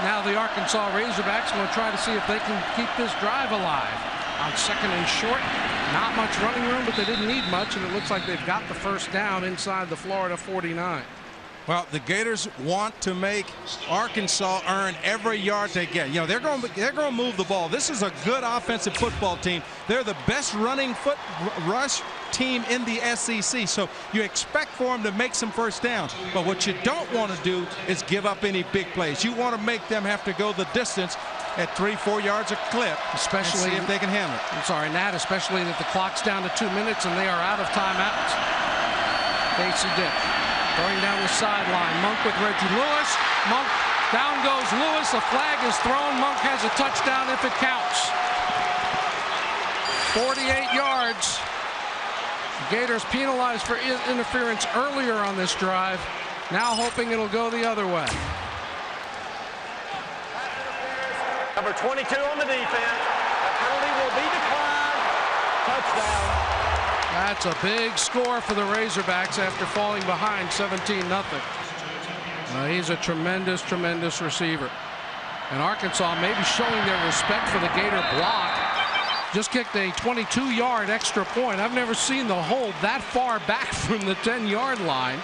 Now the Arkansas Razorbacks will try to see if they can keep this drive alive. On second and short, not much running room, but they didn't need much, and it looks like they've got the first down inside the Florida 49. Well, the Gators want to make Arkansas earn every yard they get. You know, they're going to move the ball. This is a good offensive football team. They're the best running rush team in the SEC. So you expect for them to make some first downs. But what you don't want to do is give up any big plays. You want to make them have to go the distance at 3-4 yards a clip, especially if they can handle it. I'm sorry, Nat, especially that the clock's down to 2 minutes and they are out of timeouts. Casey Dick going down the sideline. Monk with Reggie Lewis. Monk, down goes Lewis. The flag is thrown. Monk has a touchdown if it counts. 48 yards. Gators penalized for interference earlier on this drive. Now hoping it'll go the other way. Number 22 on the defense. The penalty will be declined. Touchdown. That's a big score for the Razorbacks after falling behind 17-0. He's a tremendous, tremendous receiver. And Arkansas maybe showing their respect for the Gator block. Just kicked a 22-yard extra point. I've never seen the hold that far back from the 10-yard line.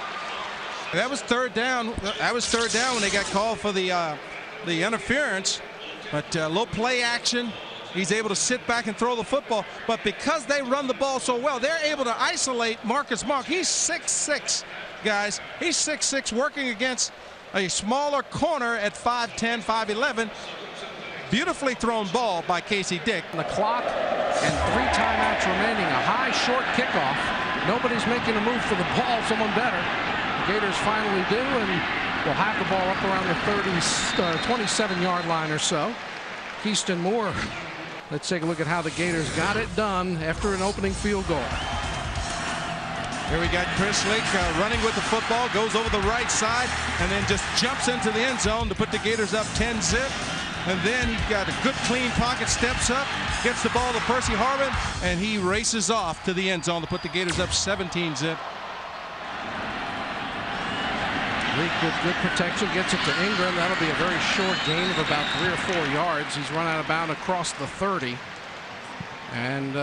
That was third down. That was third down when they got called for the interference. But a little play action. He's able to sit back and throw the football. But because they run the ball so well, they're able to isolate Marcus Monk. He's 6'6", guys. He's 6'6", working against a smaller corner at 5'10", 5'11". Beautifully thrown ball by Casey Dick. The clock and 3 timeouts remaining. A high, short kickoff. Nobody's making a move for the ball. Someone better. The Gators finally do, and will have the ball up around the 27-yard line or so. Keyston Moore. Let's take a look at how the Gators got it done after an opening field goal. Here we got Chris Leak running with the football, goes over the right side, and then just jumps into the end zone to put the Gators up 10-zip. And then he's got a good clean pocket, steps up, gets the ball to Percy Harvin, and he races off to the end zone to put the Gators up 17-zip. Leak with good protection gets it to Ingram. That'll be a very short gain of about 3 or 4 yards. He's run out of bounds across the 30. And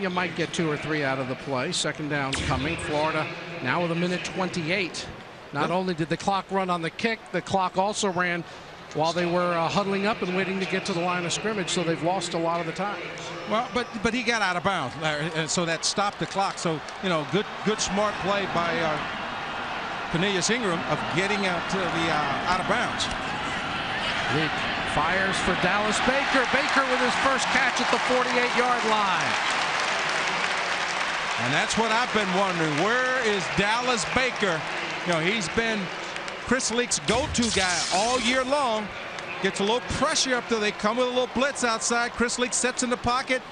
you might get 2 or 3 out of the play. Second down coming. Florida now with 1:28. Not only did the clock run on the kick, the clock also ran while they were huddling up and waiting to get to the line of scrimmage, so they've lost a lot of the time. Well, but he got out of bounds, and so that stopped the clock. So, you know, good smart play by Cornelius Ingram of getting out to the out of bounds. Leak fires for Dallas Baker. Baker with his first catch at the 48-yard line. And that's what I've been wondering. Where is Dallas Baker? You know, he's been Chris Leak's go-to guy all year long. Gets a little pressure up there. They come with a little blitz outside. Chris Leak sets in the pocket,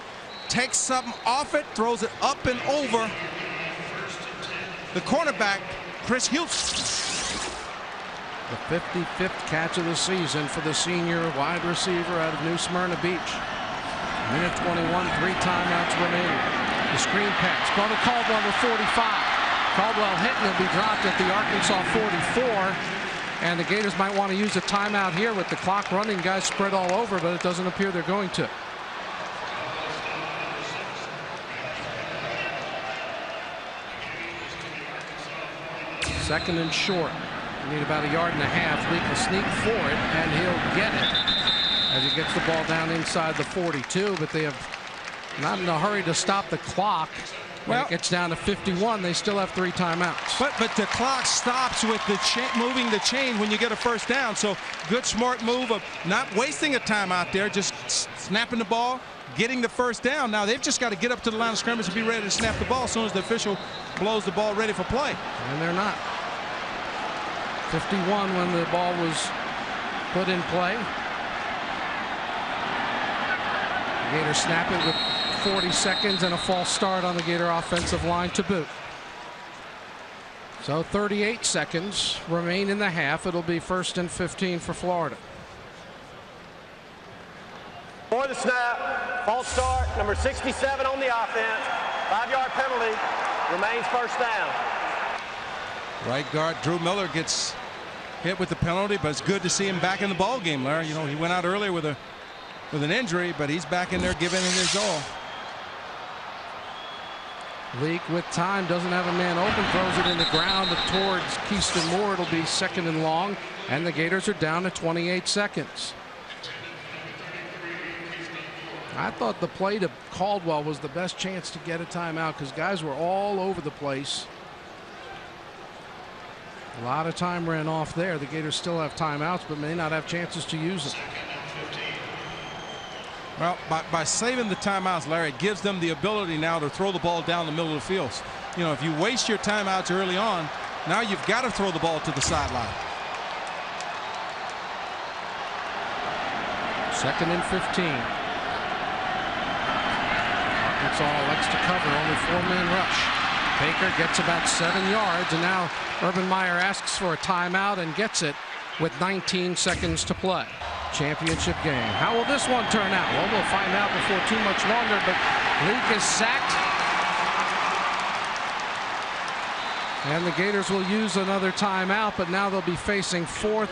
takes something off it, throws it up and over the cornerback, Chris Houston. The 55th catch of the season for the senior wide receiver out of New Smyrna Beach. 1:21, 3 timeouts remaining. The screen pass. Go to Caldwell to 45. Caldwell hit and will be dropped at the Arkansas 44. And the Gators might want to use a timeout here with the clock running. Guys spread all over, but it doesn't appear they're going to. Second and short. Need about 1.5 yards. Leak will sneak for it, and he'll get it as he gets the ball down inside the 42. But they have not in a hurry to stop the clock. When it gets down to 51, they still have 3 timeouts. But the clock stops with the moving the chain when you get a first down. So good smart move of not wasting a time out there, just snapping the ball, getting the first down. Now they've just got to get up to the line of scrimmage and be ready to snap the ball as soon as the official blows the ball ready for play. And they're not. 51 when the ball was put in play. Gators snap it with 40 seconds and a false start on the Gator offensive line to boot. So 38 seconds remain in the half. It'll be 1st and 15 for Florida. For the snap, false start, number 67 on the offense. 5-yard penalty, remains 1st down. Right guard Drew Miller gets hit with the penalty, but it's good to see him back in the ball game, Larry. You know, he went out earlier with an injury, but he's back in there giving it his all. Leak with time, doesn't have a man open, throws it in the ground towards Keyston Moore. It'll be 2nd and long, and the Gators are down to 28 seconds. I thought the play to Caldwell was the best chance to get a timeout because guys were all over the place. A lot of time ran off there. The Gators still have timeouts, but may not have chances to use them. Well, by saving the timeouts, Larry, it gives them the ability now to throw the ball down the middle of the field. You know, if you waste your timeouts early on, now you've got to throw the ball to the sideline. 2nd and 15. Arkansas elects to cover, only 4-man rush. Baker gets about 7 yards, and now Urban Meyer asks for a timeout and gets it with 19 seconds to play. Championship game. How will this one turn out? Well, we'll find out before too much longer, but Leak is sacked. And the Gators will use another timeout, but now they'll be facing 4th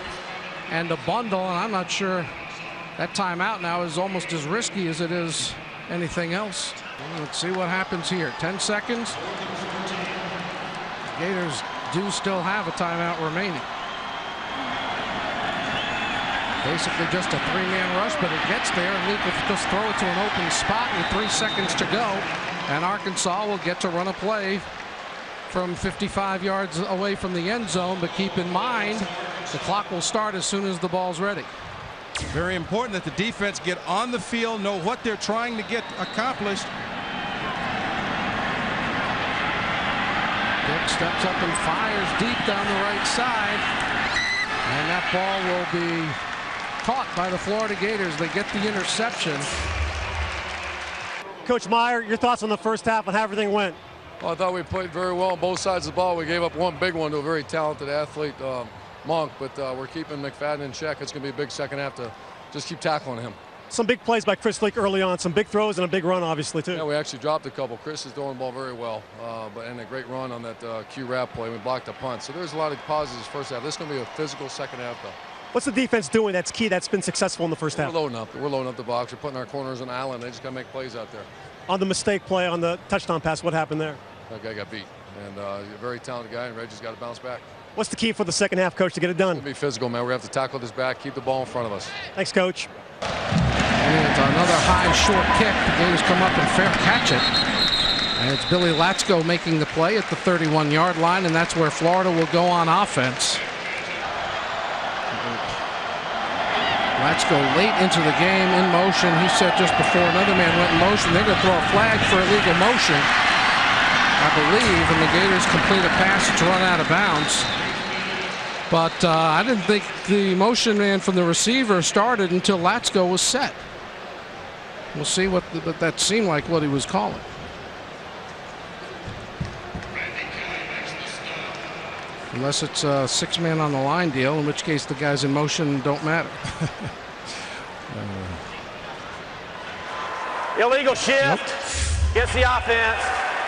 and a bundle, and I'm not sure that timeout now is almost as risky as it is anything else. Let's see what happens here. 10 seconds. The Gators do still have a timeout remaining. Basically just a 3-man rush, but it gets there, and Leak will just throw it to an open spot with 3 seconds to go, and Arkansas will get to run a play from 55 yards away from the end zone. But keep in mind, the clock will start as soon as the ball's ready. Very important that the defense get on the field, know what they're trying to get accomplished. Dick steps up and fires deep down the right side, and that ball will be caught by the Florida Gators. They get the interception. Coach Meyer, your thoughts on the first half and how everything went? Well, I thought we played very well on both sides of the ball. We gave up one big one to a very talented athlete, Monk, but we're keeping McFadden in check. It's going to be a big second half to just keep tackling him. Some big plays by Chris Leak early on, some big throws and a big run, obviously, too. Yeah, we actually dropped a couple. Chris is throwing the ball very well, and a great run on that Q-Rap play. We blocked a punt. So there's a lot of positives first half. This is going to be a physical second half, though. What's the defense doing that's key, that's been successful in the first half? We're loading up. We're loading up the box. We're putting our corners on island. They just got to make plays out there. On the mistake play on the touchdown pass, what happened there? That guy got beat, and he's a very talented guy, and Reggie's got to bounce back. What's the key for the second half, Coach, to get it done? It's going to be physical, man. We have to tackle this back, keep the ball in front of us. Thanks, Coach. And it's another high, short kick. The Gators come up and fair catch it. And it's Billy Latsko making the play at the 31-yard line, and that's where Florida will go on offense. Latsko late into the game, in motion. He said just before another man went in motion, they're going to throw a flag for illegal motion, I believe, and the Gators complete a pass to run out of bounds. But I didn't think the motion man from the receiver started until Latsko was set. We'll see what that seemed like what he was calling. Unless it's a 6-man on the line deal, in which case the guys in motion don't matter. Illegal shift. Gets the offense.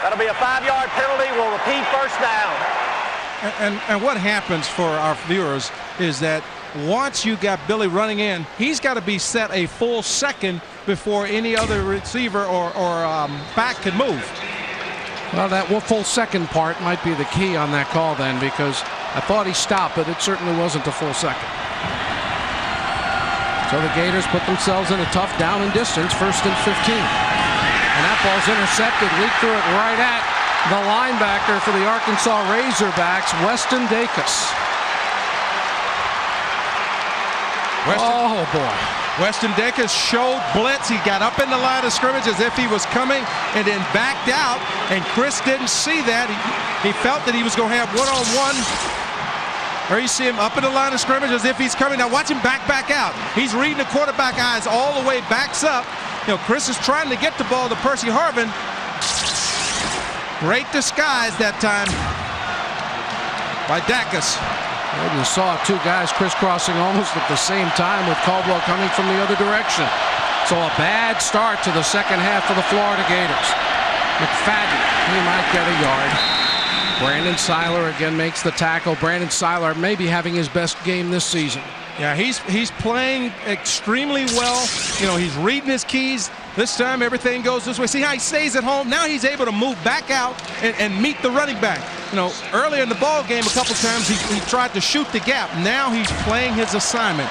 That'll be a 5-yard penalty. We'll repeat first down. And what happens for our viewers is that once you got Billy running in, he's got to be set a full second before any other receiver or back can move. Well, that full second part might be the key on that call then, because I thought he stopped, but it certainly wasn't a full second. So the Gators put themselves in a tough down and distance, 1st and 15. And that ball's intercepted. Leak threw it right at the linebacker for the Arkansas Razorbacks, Weston Dacus. Oh, boy. Weston Dacus showed blitz. He got up in the line of scrimmage as if he was coming and then backed out, and Chris didn't see that. He felt that he was going to have one-on-one. Or you see him up in the line of scrimmage as if he's coming. Now watch him back out. He's reading the quarterback eyes all the way, backs up, Chris is trying to get the ball to Percy Harvin. Great disguise that time by Dacus. And you saw two guys crisscrossing almost at the same time with Caldwell coming from the other direction. So a bad start to the second half for the Florida Gators. McFadden, he might get a yard. Brandon Seiler again makes the tackle. Brandon Seiler maybe having his best game this season. Yeah, he's playing extremely well. He's reading his keys. This time everything goes this way. See how he stays at home? Now he's able to move back out and meet the running back. Earlier in the ball game a couple times he tried to shoot the gap. Now he's playing his assignment.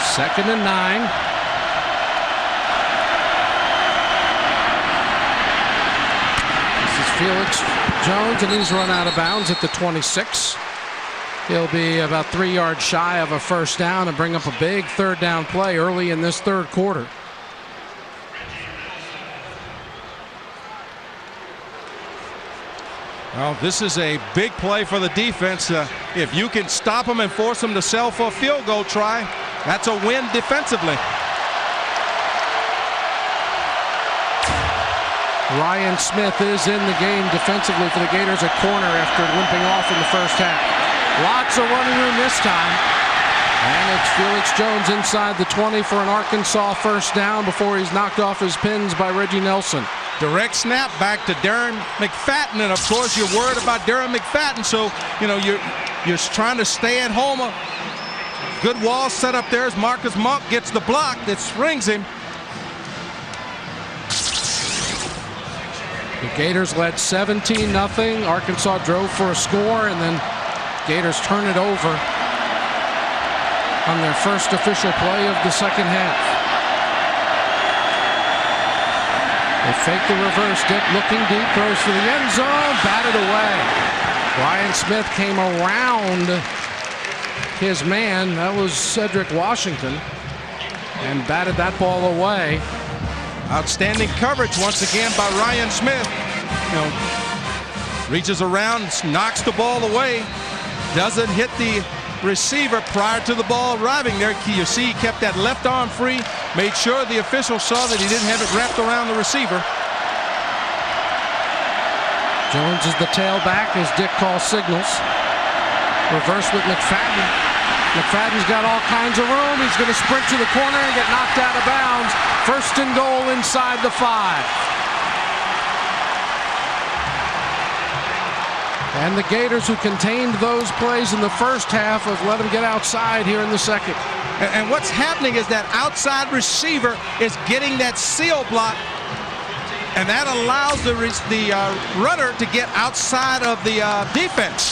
Second and 9. Felix Jones, and he's run out of bounds at the 26. He'll be about 3 yards shy of a first down and bring up a big third down play early in this third quarter. Well, this is a big play for the defense. If you can stop them and force them to settle for a field goal try, that's a win defensively. Ryan Smith is in the game defensively for the Gators at corner after limping off in the first half. Lots of running room this time. And it's Felix Jones inside the 20 for an Arkansas first down before he's knocked off his pins by Reggie Nelson. Direct snap back to Darren McFadden, and of course you're worried about Darren McFadden, so you're trying to stay at home. A good wall set up there as Marcus Monk gets the block that springs him. The Gators led 17-0. Arkansas drove for a score, and then Gators turn it over on their first official play of the second half. They fake the reverse dip, looking deep, throws for the end zone, batted away. Ryan Smith came around his man, that was Cedric Washington, and batted that ball away. Outstanding coverage once again by Ryan Smith. Reaches around, knocks the ball away, doesn't hit the receiver prior to the ball arriving there. You see he kept that left arm free, made sure the official saw that he didn't have it wrapped around the receiver. Jones is the tailback as Dick calls signals. Reverse with McFadden. McFadden's got all kinds of room. He's going to sprint to the corner and get knocked out of bounds. First and goal inside the 5. And the Gators, who contained those plays in the first half, have let them get outside here in the second. And what's happening is that outside receiver is getting that seal block, and that allows the runner to get outside of the defense.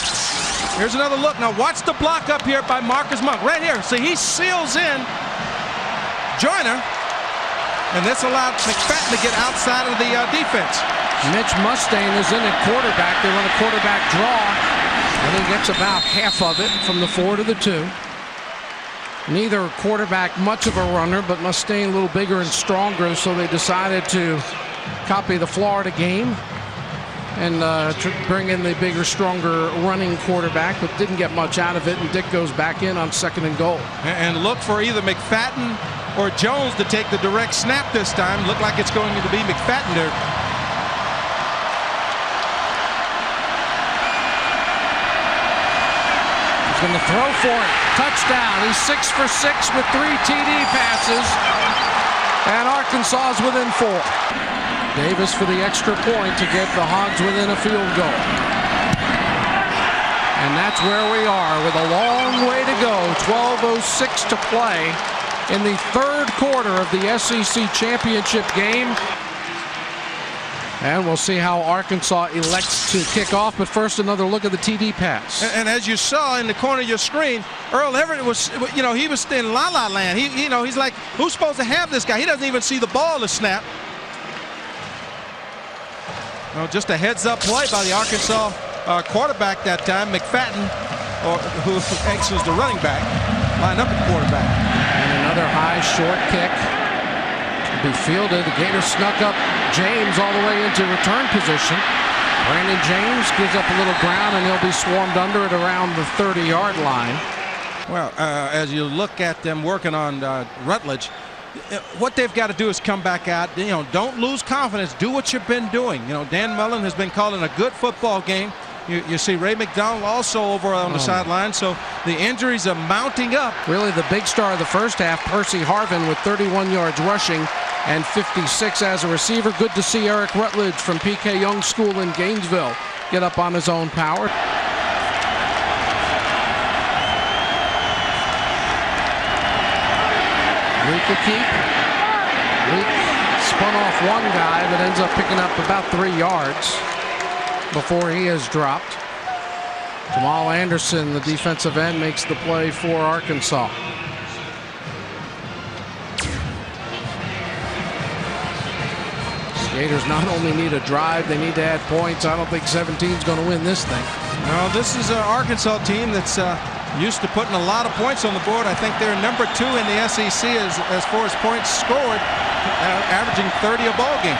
Here's another look. Now watch the block up here by Marcus Monk. Right here. See, he seals in Joyner, and this allowed McFadden to get outside of the defense. Mitch Mustaine is in at quarterback. They run a quarterback draw, and he gets about half of it from the 4 to the 2. Neither quarterback much of a runner, but Mustaine a little bigger and stronger, so they decided to copy the Florida game and bring in the bigger, stronger running quarterback, but didn't get much out of it, and Dick goes back in on second and goal. And look for either McFadden or Jones to take the direct snap this time. Look like it's going to be McFadden there. He's going to throw for it. Touchdown. He's 6 for 6 with 3 TD passes, and Arkansas is within 4. Davis for the extra point to get the Hogs within a field goal. And that's where we are with a long way to go. 12:06 to play in the third quarter of the SEC championship game. And we'll see how Arkansas elects to kick off. But first, another look at the TD pass. And as you saw in the corner of your screen, Earl Everett was, he was in la-la land. He's like, who's supposed to have this guy? He doesn't even see the ball to snap. Well, just a heads-up play by the Arkansas quarterback that time, McFadden, who actually is the running back, lined up at quarterback. And another high, short kick to be fielded. The Gators snuck up James all the way into return position. Brandon James gives up a little ground, and he'll be swarmed under at around the 30-yard line. Well, as you look at them working on Rutledge, what they've got to do is come back out. Don't lose confidence. Do what you've been doing. Dan Mullen has been calling a good football game. You see Ray McDonald also over on the sideline, so the injuries are mounting up. Really the big star of the first half, Percy Harvin with 31 yards rushing and 56 as a receiver. Good to see Eric Rutledge from P.K. Young School in Gainesville get up on his own power. Leak a keep. Leak spun off one guy that ends up picking up about 3 yards before he is dropped. Jamal Anderson, the defensive end, makes the play for Arkansas. Gators not only need a drive, they need to add points. I don't think 17 is going to win this thing. No, this is an Arkansas team that's used to putting a lot of points on the board. I think they're #2 in the SEC as far as points scored, averaging 30 a ball game.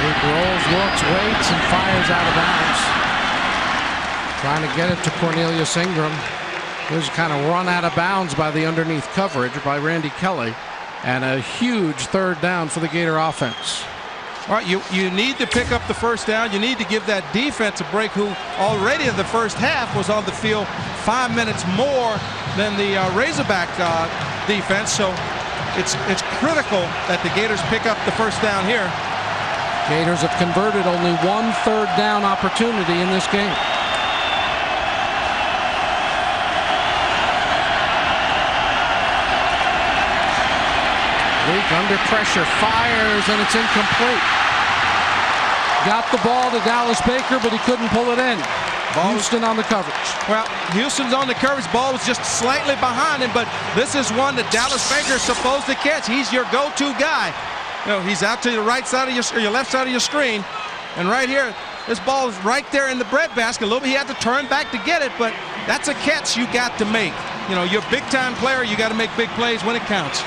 Luke rolls, looks, waits, and fires out of bounds. Trying to get it to Cornelius Ingram. He was kind of run out of bounds by the underneath coverage by Randy Kelly. And a huge third down for the Gator offense. All right, you need to pick up the first down. You need to give that defense a break, who already in the first half was on the field 5 minutes more than the Razorback defense. So it's critical that the Gators pick up the first down here. Gators have converted only 1 third down opportunity in this game. Leak under pressure, fires, and it's incomplete. Got the ball to Dallas Baker, but he couldn't pull it in. Houston on the coverage. Well, Houston's on the coverage. Ball was just slightly behind him, but this is one that Dallas Baker is supposed to catch. He's your go-to guy. He's out to the right side of your left side of your screen, and right here, this ball is right there in the breadbasket. A little bit, he had to turn back to get it, but that's a catch you got to make. You're a big-time player. You got to make big plays when it counts.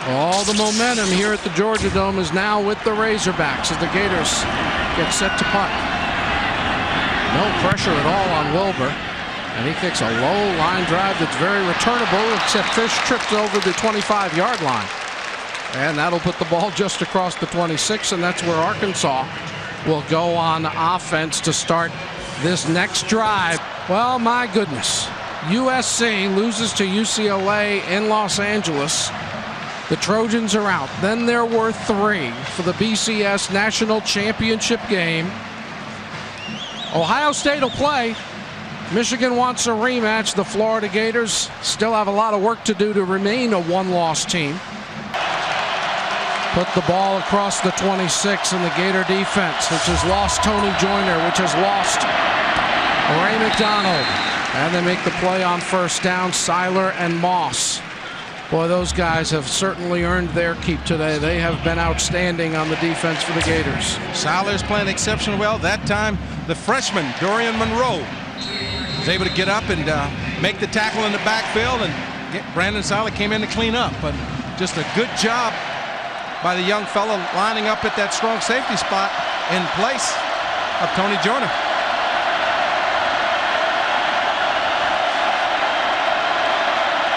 All the momentum here at the Georgia Dome is now with the Razorbacks as the Gators get set to punt. No pressure at all on Wilbur, and he kicks a low line drive that's very returnable, except Fish trips over the 25-yard line. And that'll put the ball just across the 26, and that's where Arkansas will go on offense to start this next drive. Well, my goodness. USC loses to UCLA in Los Angeles. The Trojans are out. Then there were 3 for the BCS National Championship game. Ohio State will play. Michigan wants a rematch. The Florida Gators still have a lot of work to do to remain a one-loss team. Put the ball across the 26 in the Gator defense, which has lost Tony Joyner, which has lost Ray McDonald. And they make the play on first down, Seiler and Moss. Boy, those guys have certainly earned their keep today. They have been outstanding on the defense for the Gators. Seiler's playing exceptionally well. That time, the freshman, Dorian Monroe, was able to get up and make the tackle in the backfield, and Brandon Seiler came in to clean up. But just a good job by the young fellow lining up at that strong safety spot in place of Tony Joyner.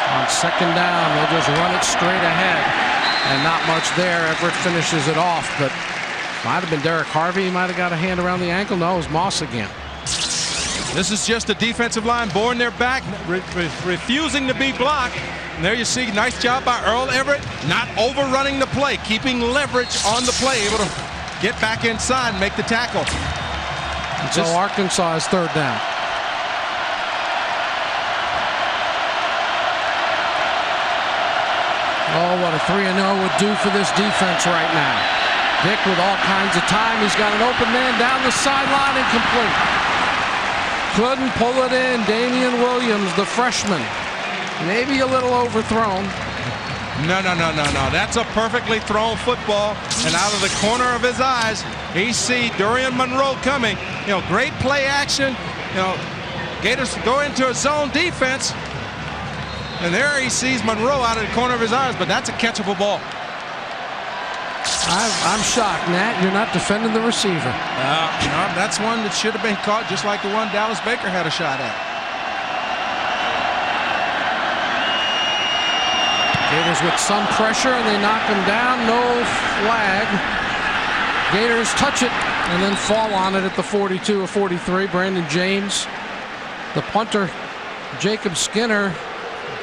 On second down, they'll just run it straight ahead, and not much there. Everett finishes it off, but might have been Derek Harvey. He might have got a hand around the ankle. No, it was Moss again. This is just a defensive line boring their back, refusing to be blocked. And there you see, nice job by Earl Everett, not overrunning the play, keeping leverage on the play, able to get back inside and make the tackle. So Arkansas is third down. Oh, what a 3-0 would do for this defense right now. Dick with all kinds of time. He's got an open man down the sideline, incomplete. Couldn't pull it in. Damian Williams, the freshman. Maybe a little overthrown. No. That's a perfectly thrown football. And out of the corner of his eyes, he sees Dorian Monroe coming. Great play action. Gators go into a zone defense. And there he sees Monroe out of the corner of his eyes, but that's a catchable ball. I'm shocked, Nat. You're not defending the receiver. No, that's one that should have been caught, just like the one Dallas Baker had a shot at. Gators with some pressure, and they knock him down. No flag. Gators touch it and then fall on it at the 42 or 43. Brandon James, the punter, Jacob Skinner,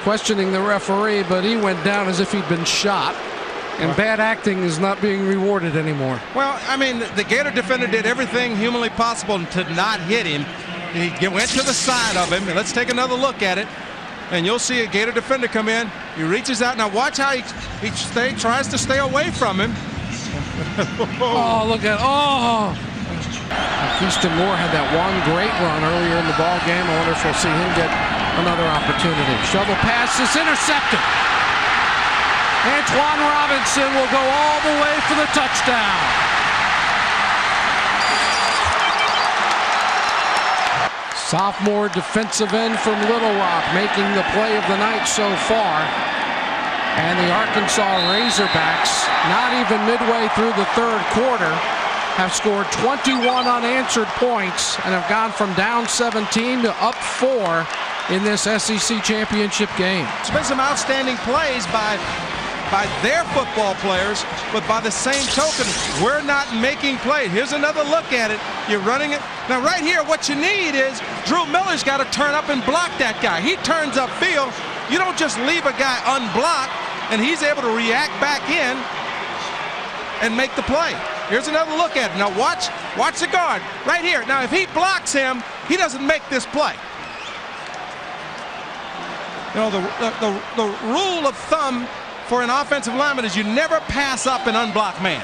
questioning the referee, but he went down as if he'd been shot. And bad acting is not being rewarded anymore. Well, I mean, the Gator defender did everything humanly possible to not hit him. He went to the side of him. And let's take another look at it. And you'll see a Gator defender come in. He reaches out. Now watch how he tries to stay away from him. Oh, look at, Keyston Moore had that one great run earlier in the ball game. I wonder if we'll see him get another opportunity. Shovel pass is intercepted. Antoine Robinson will go all the way for the touchdown. Sophomore defensive end from Little Rock making the play of the night so far. And the Arkansas Razorbacks, not even midway through the third quarter, have scored 21 unanswered points and have gone from down 17 to up 4 in this SEC championship game. It's been some outstanding plays by their football players, but by the same token, we're not making plays. Here's another look at it. You're running it. Now right here, what you need is Drew Miller's got to turn up and block that guy. He turns upfield. You don't just leave a guy unblocked, and he's able to react back in and make the play. Here's another look at it. Now watch the guard right here. Now if he blocks him, he doesn't make this play. You know, the rule of thumb for an offensive lineman is you never pass up an unblocked man.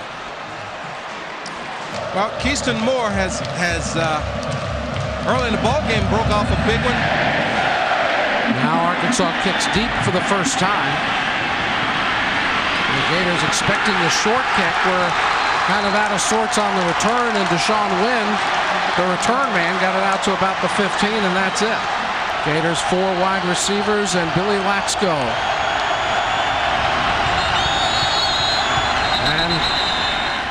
Well, Keyston Moore has early in the ball game broke off a big one. Now Arkansas kicks deep for the first time. The Gators expecting the short kick. Were kind of out of sorts on the return, and Deshaun Wynn, the return man, got it out to about the 15, and that's it. Gators 4 wide receivers and Billy Laxko. And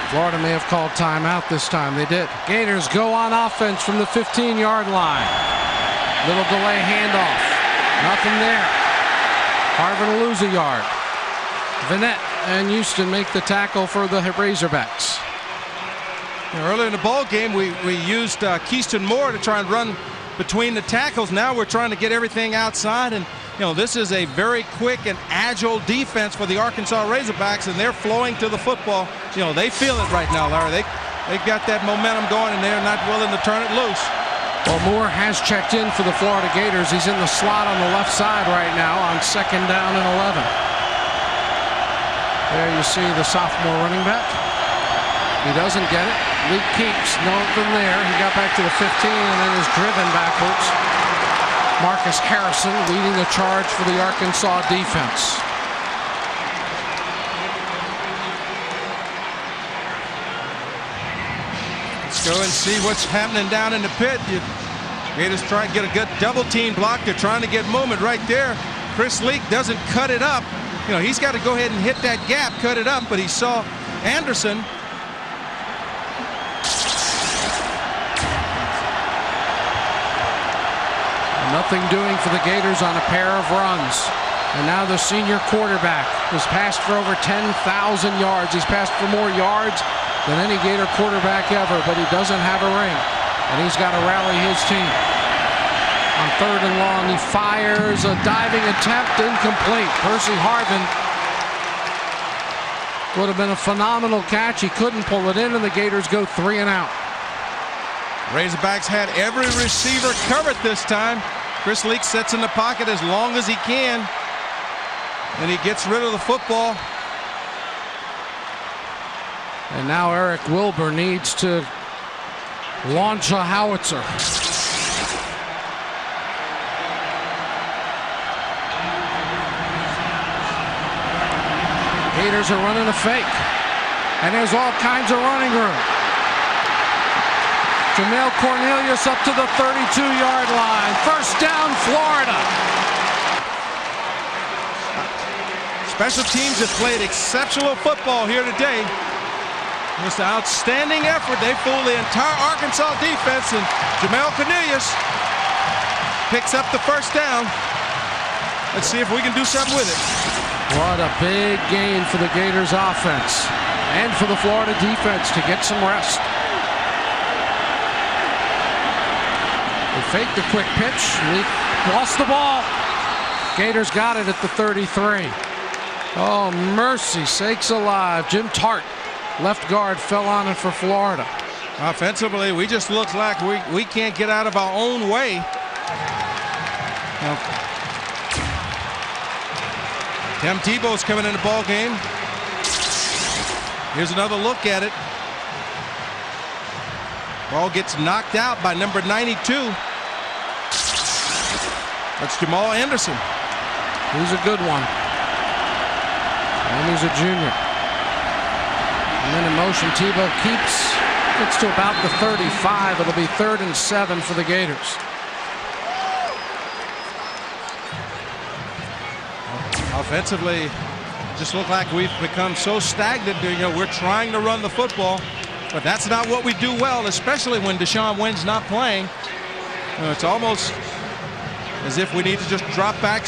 Florida may have called timeout this time. They did. Gators go on offense from the 15-yard line. Little delay handoff. Nothing there. Harvin will lose a yard. Vanette and Houston make the tackle for the Razorbacks. Earlier in the ball game, we used Keyston Moore to try and run between the tackles. Now we're trying to get everything outside, and this is a very quick and agile defense for the Arkansas Razorbacks, and they're flowing to the football. They feel it right now, Larry. They've got that momentum going, and they're not willing to turn it loose. Well, Moore has checked in for the Florida Gators. He's in the slot on the left side right now on 2nd down and 11. There you see the sophomore running back. He doesn't get it. Leak keeps. Nothing there. He got back to the 15 and then is driven backwards. Marcus Harrison leading the charge for the Arkansas defense. Let's go and see what's happening down in the pit. Gators try to get a good double team block. They're trying to get movement right there. Chris Leak doesn't cut it up. He's got to go ahead and hit that gap, cut it up, but he saw Anderson. Nothing doing for the Gators on a pair of runs. And now the senior quarterback has passed for over 10,000 yards. He's passed for more yards than any Gator quarterback ever, but he doesn't have a ring. And he's got to rally his team. On 3rd and long, he fires a diving attempt, incomplete. Percy Harvin would have been a phenomenal catch. He couldn't pull it in, and the Gators go 3 and out. Razorbacks had every receiver covered this time. Chris Leak sits in the pocket as long as he can, and he gets rid of the football. And now Eric Wilbur needs to launch a howitzer. Gators are running a fake, and there's all kinds of running room. Jamel Cornelius up to the 32-yard line. 1st down, Florida. Special teams have played exceptional football here today. Just an outstanding effort. They fooled the entire Arkansas defense, and Jamel Cornelius picks up the first down. Let's see if we can do something with it. What a big gain for the Gators offense and for the Florida defense to get some rest. They faked the quick pitch. They lost the ball. Gators got it at the 33. Oh, mercy sakes alive. Jim Tart, left guard, fell on it for Florida. Offensively, we just look like we can't get out of our own way. Now, Tim Tebow's coming in the ball game. Here's another look at it. Ball gets knocked out by number 92. That's Jamal Anderson. He's a good one. And he's a junior. And then in motion, Tebow gets to about the 35. It'll be 3rd and 7 for the Gators. Offensively, just look like we've become so stagnant. You know, we're trying to run the football, but that's not what we do well, especially when Deshaun Wynn's not playing. You know, it's almost as if we need to just drop back,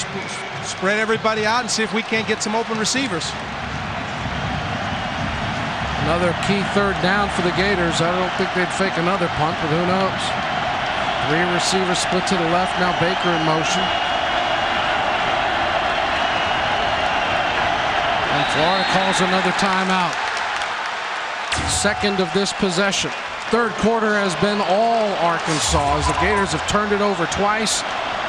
spread everybody out, and see if we can't get some open receivers. Another key 3rd down for the Gators. I don't think they'd fake another punt, but who knows? 3 receivers split to the left. Now Baker in motion. And Florida calls another timeout. 2nd of this possession. 3rd quarter has been all Arkansas as the Gators have turned it over twice.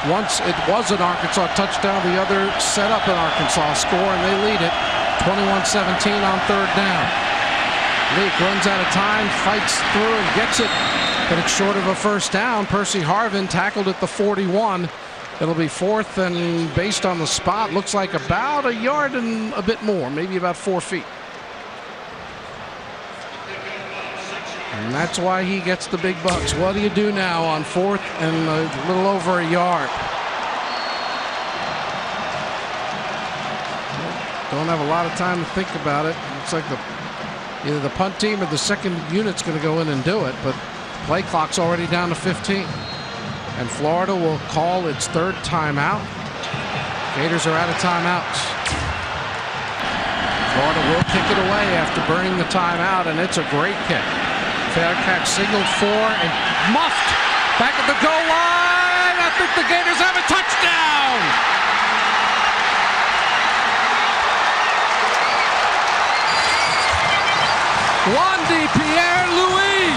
Once it was an Arkansas touchdown, the other set up an Arkansas score, and they lead it 21-17 on 3rd down. Leak runs out of time, fights through and gets it, but it's short of a first down. Percy Harvin tackled at the 41. It'll be 4th, and based on the spot, looks like about a yard and a bit more, maybe about 4 feet. And that's why he gets the big bucks. What do you do now on 4th and a little over a yard? Don't have a lot of time to think about it. Looks like either the punt team or the second unit's going to go in and do it, but play clock's already down to 15. And Florida will call its 3rd timeout. Gators are out of timeouts. Florida will kick it away after burning the timeout, and it's a great kick. Fair catch signaled for and muffed back at the goal line. I think the Gators have a touchdown. Wandy Pierre-Louis.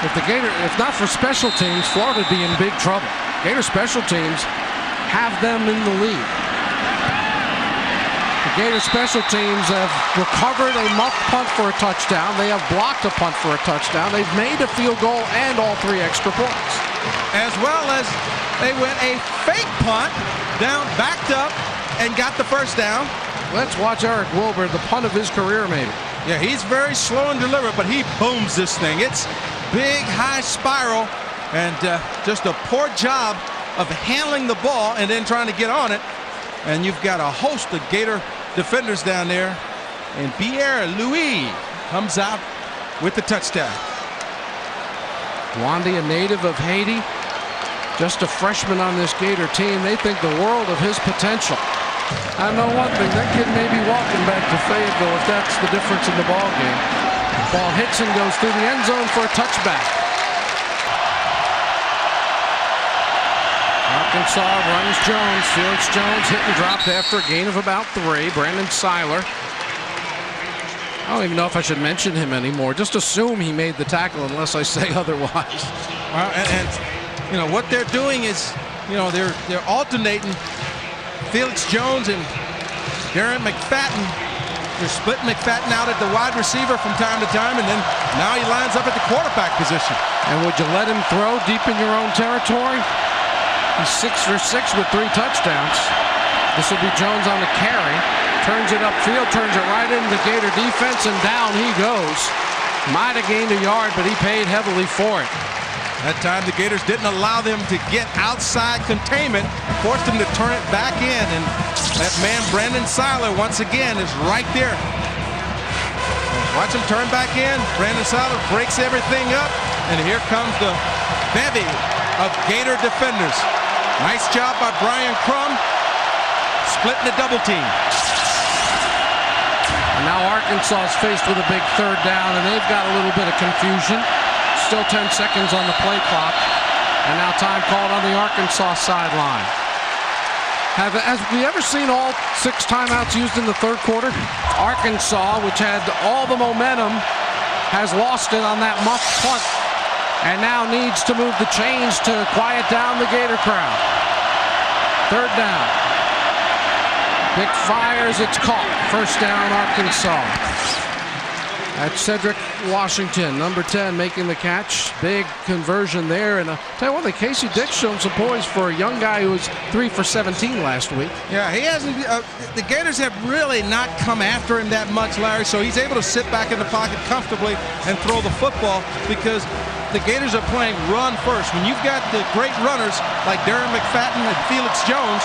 If not for special teams, Florida would be in big trouble. Gator special teams have them in the lead. The Gator special teams have recovered a muffed punt for a touchdown. They have blocked a punt for a touchdown. They've made a field goal and all 3 extra points. As well as they went a fake punt down, backed up, and got the first down. Let's watch Eric Wilbur, the punt of his career maybe. Yeah, he's very slow and deliberate, but he booms this thing. It's big, high spiral, and just a poor job of handling the ball and then trying to get on it. And you've got a host of Gator defenders down there. And Pierre-Louis comes out with the touchdown. Wandy, a native of Haiti, just a freshman on this Gator team. They think the world of his potential. I know one thing, that kid may be walking back to Fayetteville if that's the difference in the ball game. Ball hits and goes through the end zone for a touchback. Arkansas runs Jones. Felix Jones hit and dropped after a gain of about 3. Brandon Seiler. I don't even know if I should mention him anymore. Just assume he made the tackle unless I say otherwise. Well, and you know what they're doing is, you know, they're alternating Felix Jones and Darren McFadden. They're splitting McFadden out at the wide receiver from time to time, and then now he lines up at the quarterback position. And would you let him throw deep in your own territory? He's 6 for 6 with 3 touchdowns. This will be Jones on the carry. Turns it upfield, turns it right into the Gator defense, and down he goes. Might have gained a yard, but he paid heavily for it. That time the Gators didn't allow them to get outside containment, forced them to turn it back in, and that man Brandon Seiler once again is right there. Watch him turn back in. Brandon Seiler breaks everything up. And here comes the bevy of Gator defenders. Nice job by Brian Crum, splitting the double team. And now Arkansas is faced with a big third down, and they've got a little bit of confusion. Still 10 seconds on the play clock. And now time called on the Arkansas sideline. Have we ever seen all 6 timeouts used in the third quarter? Arkansas, which had all the momentum, has lost it on that muff punt, and now needs to move the chains to quiet down the Gator crowd. Third down. Pick fires, it's caught. First down, Arkansas. That's Cedric Washington, number 10, making the catch. Big conversion there. And tell you what, Casey Dick's shown some poise for a young guy who was 3 for 17 last week. Yeah, he hasn't. The Gators have really not come after him that much, Larry. So he's able to sit back in the pocket comfortably and throw the football because the Gators are playing run first. When you've got the great runners like Darren McFadden and Felix Jones,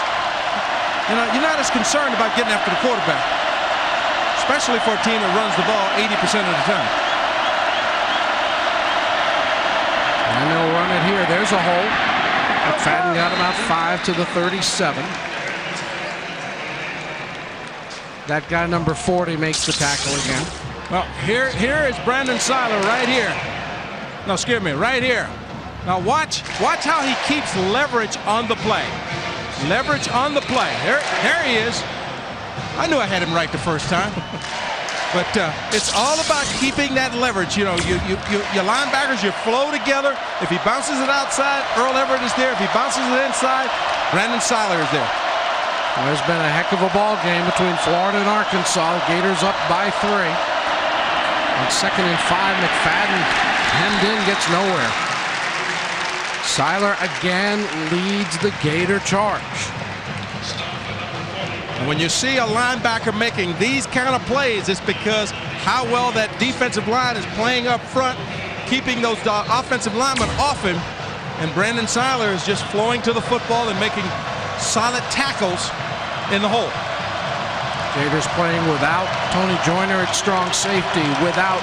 you're not as concerned about getting after the quarterback, especially for a team that runs the ball 80% of the time. And they'll run it here. There's a hole. McFadden got about 5 to the 37. That guy, number 40, makes the tackle again. Well, here is Brandon Seiler right here. No, excuse me, right here. Now watch how he keeps leverage on the play. Leverage on the play. There he is. I knew I had him right the first time. But it's all about keeping that leverage. Your linebackers, you flow together. If he bounces it outside, Earl Everett is there. If he bounces it inside, Brandon Seiler is there. Well, there's been a heck of a ball game between Florida and Arkansas. Gators up by 3. On 2nd and 5, McFadden hemmed in, gets nowhere. Seiler again leads the Gator charge. And when you see a linebacker making these kind of plays, it's because how well that defensive line is playing up front, keeping those offensive linemen off him. And Brandon Seiler is just flowing to the football and making solid tackles in the hole. Gators playing without Tony Joyner at strong safety, without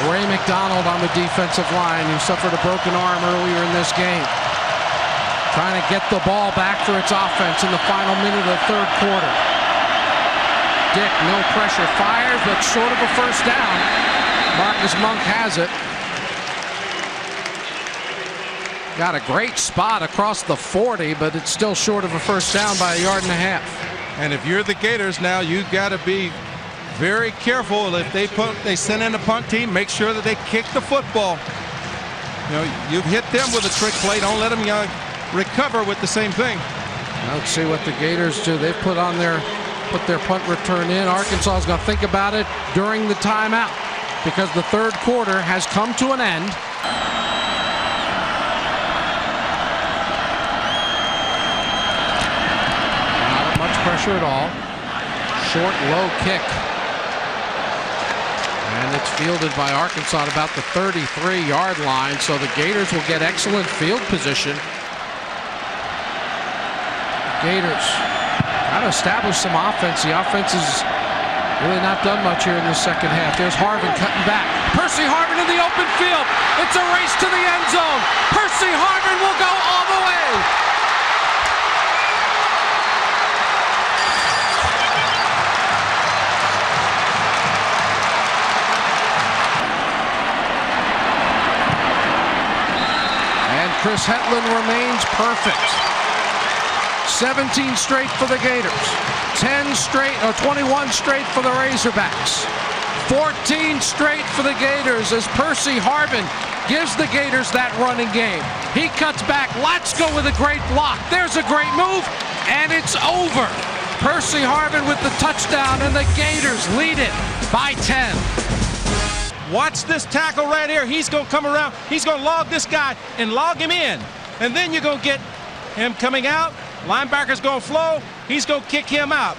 Ray McDonald on the defensive line, who suffered a broken arm earlier in this game. Trying to get the ball back for its offense in the final minute of the third quarter. Dick, no pressure, fires, but short of a first down. Marcus Monk has it. Got a great spot across the 40, but it's still short of a first down by 1.5 yards. And if you're the Gators now, you've got to be very careful. If they send in a punt team, make sure that they kick the football. You've hit them with a trick play. Don't let them recover with the same thing. Now let's see what the Gators do. They've put their punt return in. Arkansas is going to think about it during the timeout because the third quarter has come to an end. Not much pressure at all. Short, low kick. And it's fielded by Arkansas at about the 33-yard line, so the Gators will get excellent field position. Gators got to establish some offense. The offense has really not done much here in the second half. There's Harvin cutting back. Percy Harvin in the open field. It's a race to the end zone. Percy Harvin will go all the way. And Chris Hetland remains perfect. 17 straight for the Gators, 10 straight or 21 straight for the Razorbacks, 14 straight for the Gators as Percy Harvin gives the Gators that running game. He cuts back. Let's go with a great block. There's a great move, and it's over. Percy Harvin with the touchdown, and the Gators lead it by 10. Watch this tackle right here. He's going to come around. He's going to log this guy and log him in, and then you're going to get him coming out. Linebacker's going to flow. He's going to kick him out.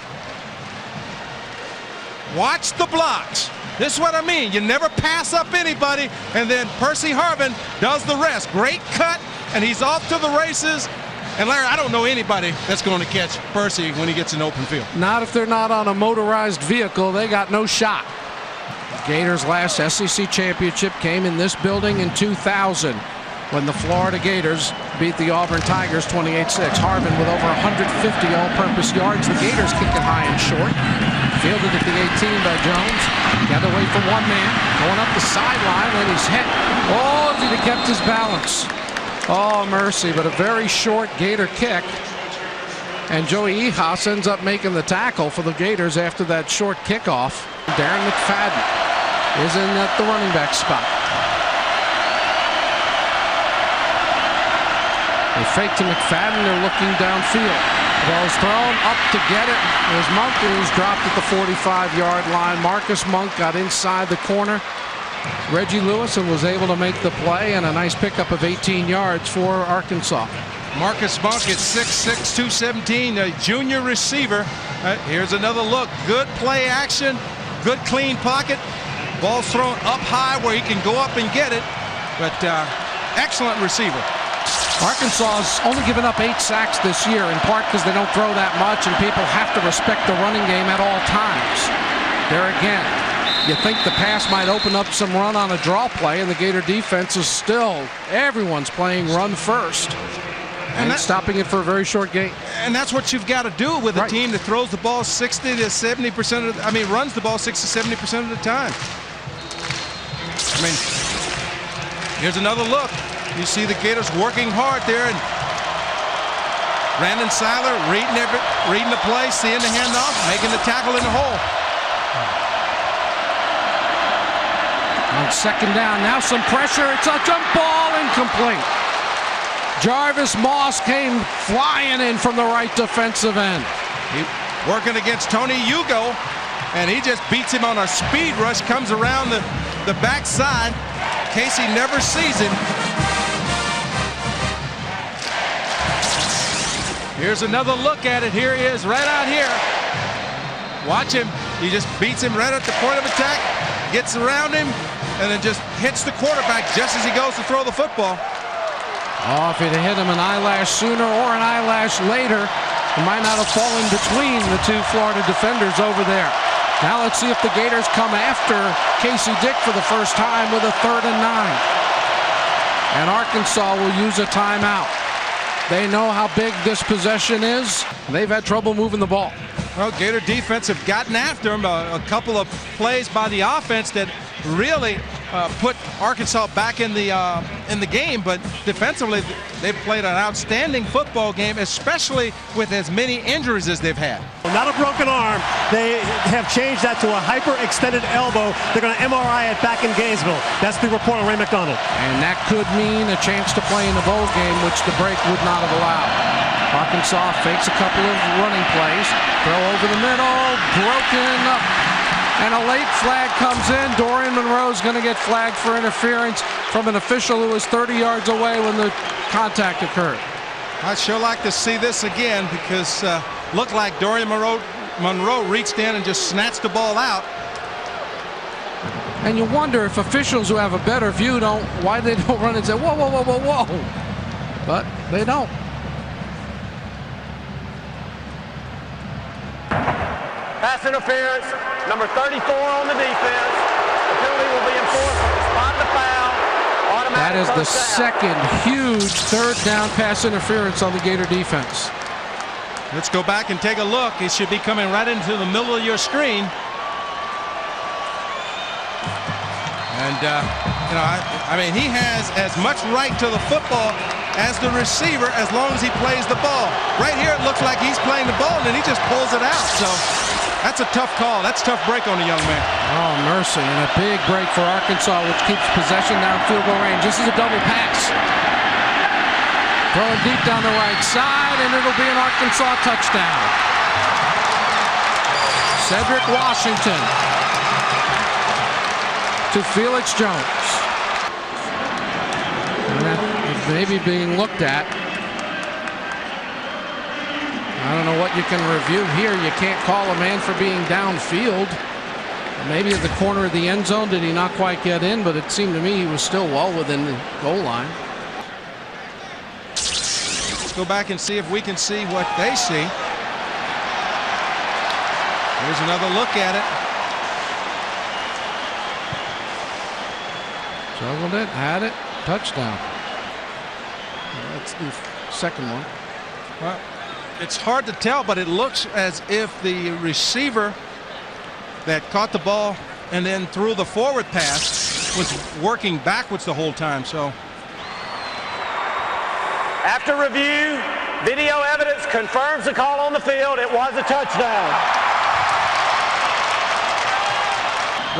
Watch the blocks. This is what I mean. You never pass up anybody, and then Percy Harvin does the rest. Great cut, and he's off to the races. And Larry, I don't know anybody that's going to catch Percy when he gets in open field. Not if they're not on a motorized vehicle. They got no shot. Gators' last SEC championship came in this building in 2000 when the Florida Gators beat the Auburn Tigers 28-6. Harvin with over 150 all-purpose yards. The Gators kicked it high and short. Fielded at the 18 by Jones. Got away from one man. Going up the sideline, and he's hit. Oh, if he'd have kept his balance. Oh, mercy, but a very short Gator kick. And Joey Ehas ends up making the tackle for the Gators after that short kickoff. Darren McFadden is in at the running back spot. They fake to McFadden. They're looking downfield. Ball's thrown up to get it. There's Monk, and he's dropped at the 45-yard line. Marcus Monk got inside the corner. Reggie Lewis and was able to make the play, and a nice pickup of 18 yards for Arkansas. Marcus Monk at 6'6", 217, a junior receiver. Here's another look. Good play action, good clean pocket. Ball's thrown up high where he can go up and get it, but excellent receiver. Arkansas has only given up 8 sacks this year, in part because they don't throw that much, and people have to respect the running game at all times. There again, you think the pass might open up some run on a draw play, and the Gator defense is still, everyone's playing run first. And stopping it for a very short game. And that's what you've got to do with a team that throws the ball 60 to 70% of the, runs the ball 60 to 70% of the time. Here's another look. You see the Gators working hard there, and Brandon Seiler reading the play, seeing the handoff, making the tackle in the hole. On second down, now some pressure. It's a jump ball, incomplete. Jarvis Moss came flying in from the right defensive end. Working against Tony Hugo, and he just beats him on a speed rush, comes around the backside. Casey never sees him. Here's another look at it. Here he is, right out here. Watch him. He just beats him right at the point of attack, gets around him, and then just hits the quarterback just as he goes to throw the football. Oh, if he'd have hit him an eyelash sooner or an eyelash later, he might not have fallen between the two Florida defenders over there. Now let's see if the Gators come after Casey Dick for the first time with a 3rd and 9. And Arkansas will use a timeout. They know how big this possession is. They've had trouble moving the ball. Well, Gator defense have gotten after him. A couple of plays by the offense that really put Arkansas back in the game, but defensively they've played an outstanding football game, especially with as many injuries as they've had. Not a broken arm. They have changed that to a hyper-extended elbow. They're going to MRI it back in Gainesville. That's the report on Ray McDonald. And that could mean a chance to play in the bowl game, which the break would not have allowed. Arkansas fakes a couple of running plays. Throw over the middle, broken up. And a late flag comes in. Dorian Monroe's going to get flagged for interference from an official who was 30 yards away when the contact occurred. I'd sure like to see this again, because looked like Dorian Monroe reached in and just snatched the ball out. And you wonder if officials who have a better view why they don't run and say, whoa, whoa, whoa, whoa, whoa. But they don't. Pass interference, number 34 on the defense. The penalty will be enforced on the spot the foul. Automatic. That is the first second huge 3rd down pass interference on the Gator defense. Let's go back and take a look. It should be coming right into the middle of your screen. And, he has as much right to the football as the receiver as long as he plays the ball. Right here, it looks like he's playing the ball, and he just pulls it out. So that's a tough call. That's a tough break on the young man. Oh, mercy. And a big break for Arkansas, which keeps possession down field goal range. This is a double pass. Throwing deep down the right side, and it'll be an Arkansas touchdown. Cedric Washington to Felix Jones. And that is maybe being looked at. I don't know what you can review here. You can't call a man for being downfield. Maybe at the corner of the end zone, did he not quite get in? But it seemed to me he was still well within the goal line. Let's go back and see if we can see what they see. Here's another look at it. Juggled it, had it, touchdown. That's the second one. Well, it's hard to tell, but it looks as if the receiver that caught the ball and then threw the forward pass was working backwards the whole time. So After review, video evidence confirms the call on the field. It was a touchdown.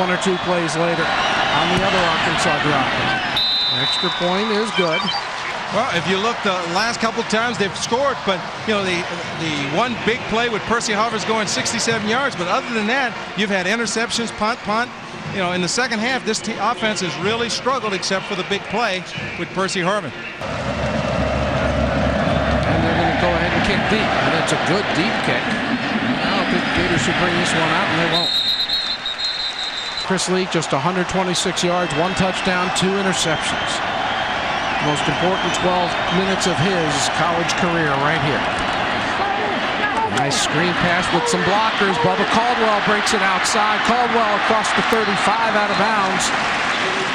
1 or 2 plays later on the other Arkansas drop. Extra point is good. well, if you look the last couple times they've scored, but you know the one big play with Percy Harvin going 67 yards, but other than that, you've had interceptions, punt. You know, in the second half, this offense has really struggled except for the big play with Percy Harvin. And they're going to go ahead and kick deep, and it's a good deep kick. I don't think the Gators should bring this one out, and they won't. Chris Leak, just 126 yards, 1 touchdown, 2 interceptions. Most important 12 minutes of his college career right here. Nice screen pass with some blockers. Bubba Caldwell breaks it outside. Caldwell across the 35 out of bounds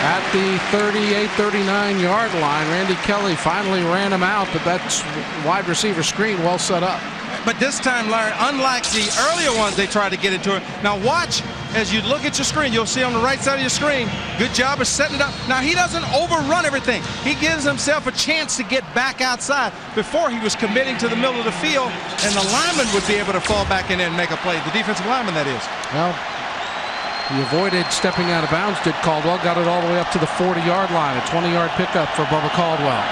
at the 38-39 yard line. Randy Kelly finally ran him out, but that's wide receiver screen well set up. But this time, Larry, unlike the earlier ones they tried to get into it. Now watch as you look at your screen. You'll see on the right side of your screen, good job of setting it up. Now he doesn't overrun everything. He gives himself a chance to get back outside. Before he was committing to the middle of the field, and the lineman would be able to fall back in and make a play. The defensive lineman, that is. Well, he avoided stepping out of bounds, did Caldwell. Got it all the way up to the 40-yard line. A 20-yard pickup for Bubba Caldwell.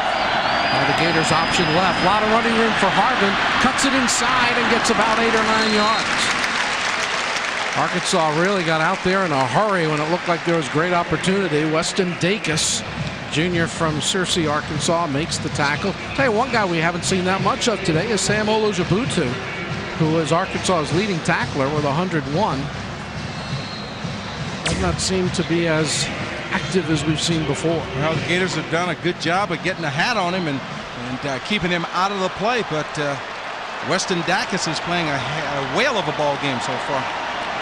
Now the Gators option left. A lot of running room for Harvin. Cuts it inside and gets about 8 or 9 yards. Arkansas really got out there in a hurry when it looked like there was great opportunity. Weston Dacus, junior from Searcy, Arkansas, makes the tackle. Tell you one guy we haven't seen that much of today is Sam Olojabutu, who is Arkansas's leading tackler with 101. Does not seem to be as active as we've seen before. Well, the Gators have done a good job of getting a hat on him and keeping him out of the play, but Weston Dacus is playing a whale of a ball game so far.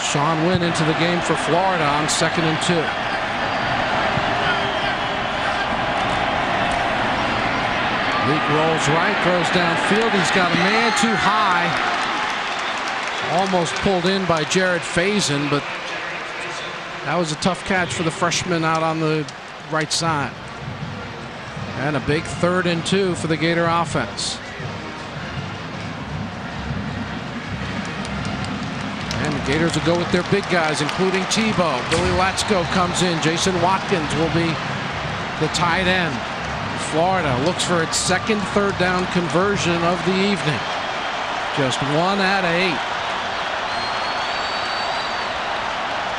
Sean Wynn into the game for Florida on 2nd and 2. Leak rolls right, throws downfield. He's got a man too high. Almost pulled in by Jared Faison, but that was a tough catch for the freshman out on the right side. And a big 3rd and 2 for the Gator offense. And the Gators will go with their big guys, including Tebow. Billy Latsko comes in. Jason Watkins will be the tight end. Florida looks for its 2nd 3rd down conversion of the evening. Just 1 out of 8.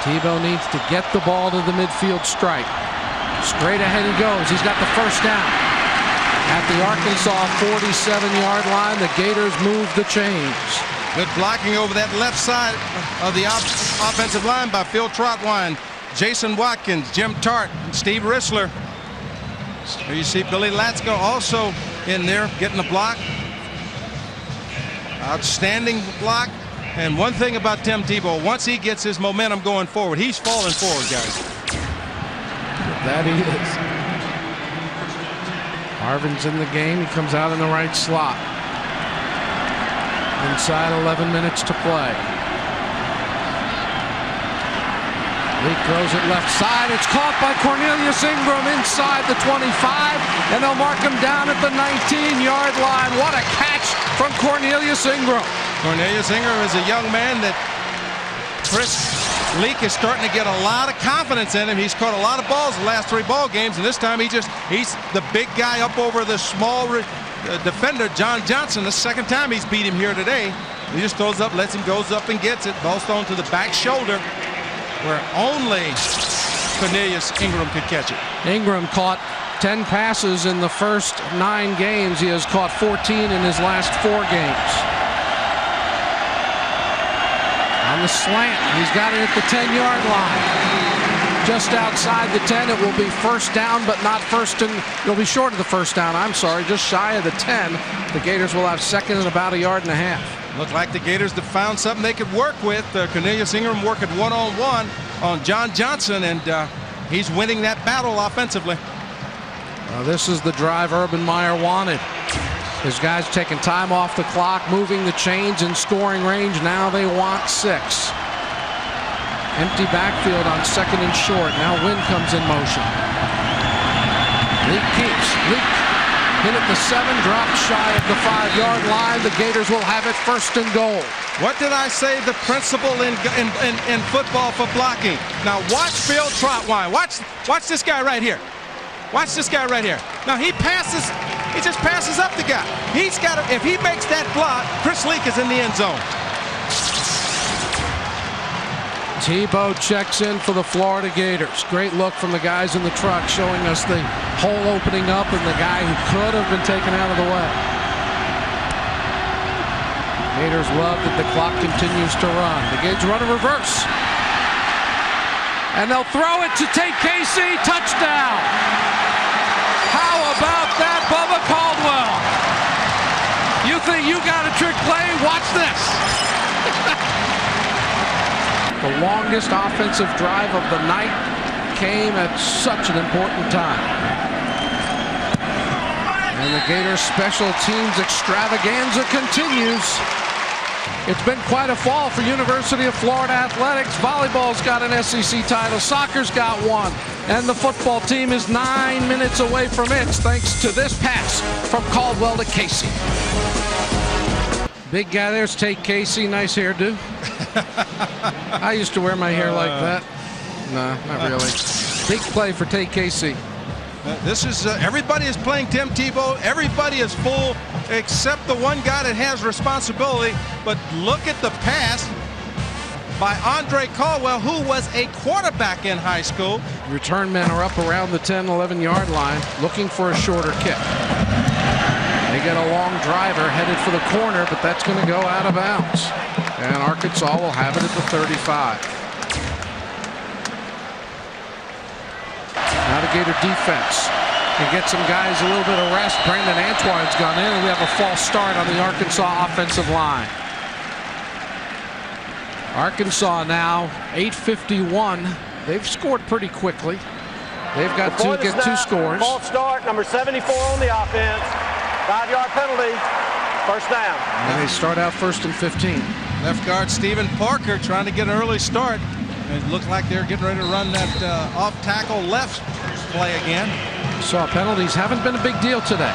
Tebow needs to get the ball to the midfield stripe. Straight ahead he goes. He's got the 1st down. At the Arkansas 47-yard line, the Gators move the chains. Good blocking over that left side of the offensive line by Phil Trotwine, Jason Watkins, Jim Tart, and Steve Rissler. Here you see Billy Latsko also in there getting the block. Outstanding block. And one thing about Tim Tebow, once he gets his momentum going forward, he's falling forward, guys. That he is. Harvin's in the game. He comes out in the right slot. Inside 11 minutes to play. Leak throws it left side. It's caught by Cornelius Ingram inside the 25, and they'll mark him down at the 19-yard line. What a catch from Cornelius Ingram. Cornelius Ingram is a young man that Chris Leak is starting to get a lot of confidence in him. He's caught a lot of balls the last 3 ball games, and this time he's the big guy up over the small defender, John Johnson. The 2nd time he's beat him here today. He just throws up, lets him, goes up and gets it. Ball thrown to the back shoulder where only Cornelius Ingram could catch it. Ingram caught 10 passes in the first 9 games. He has caught 14 in his last 4 games. On the slant, he's got it at the 10-yard line. Just outside the 10, it will be 1st down, but not first and it'll be short of the 1st down. I'm sorry, just shy of the 10. The Gators will have 2nd and about 1.5 yards. Looked like the Gators have found something they could work with. Cornelius Ingram working one-on-one on John Johnson, and He's winning that battle offensively. This is the drive Urban Meyer wanted. His guys taking time off the clock, moving the chains in scoring range. Now they want 6. Empty backfield on 2nd and short. Now Wynn comes in motion. Leak keeps. Leak hit at the 7, dropped shy of the 5-yard line. The Gators will have it 1st and goal. What did I say? The principle in football for blocking. Now watch Phil Trotwine. Watch this guy right here. Watch this guy right here. Now he passes. He just passes up the guy. He's got to, if he makes that block, Chris Leak is in the end zone. Tebow checks in for the Florida Gators. Great look from the guys in the truck, showing us the hole opening up and the guy who could have been taken out of the way. Gators love that the clock continues to run. The Gators run a reverse. And they'll throw it to Tate Casey. Touchdown. How about that, Bubba Caldwell? You think you got a trick play? Watch this. The longest offensive drive of the night came at such an important time. And the Gators special teams extravaganza continues. It's been quite a fall for University of Florida athletics. Volleyball's got an SEC title. Soccer's got one. And the football team is 9 minutes away from it, thanks to this pass from Caldwell to Casey. Big guy there's Tate Casey. Nice hairdo. I used to wear my hair like that. No, not really. Big play for Tate Casey. This is everybody is playing Tim Tebow. Everybody is full except the one guy that has responsibility. But look at the pass by Andre Caldwell, who was a quarterback in high school. Return men are up around the 10, 11-yard line, looking for a shorter kick. They get a long driver headed for the corner, but that's going to go out of bounds. And Arkansas will have it at the 35. Now the Gator defense can get some guys a little bit of rest. Brandon Antoine's gone in, and we have a false start on the Arkansas offensive line. Arkansas now 8:51. They've scored pretty quickly. They've got to get 2 scores. False start, number 74 on the offense. 5-yard penalty. 1st down. And they start out 1st and 15. Left guard Stephen Parker trying to get an early start. It looked like they're getting ready to run that off tackle left play again. So penalties haven't been a big deal today.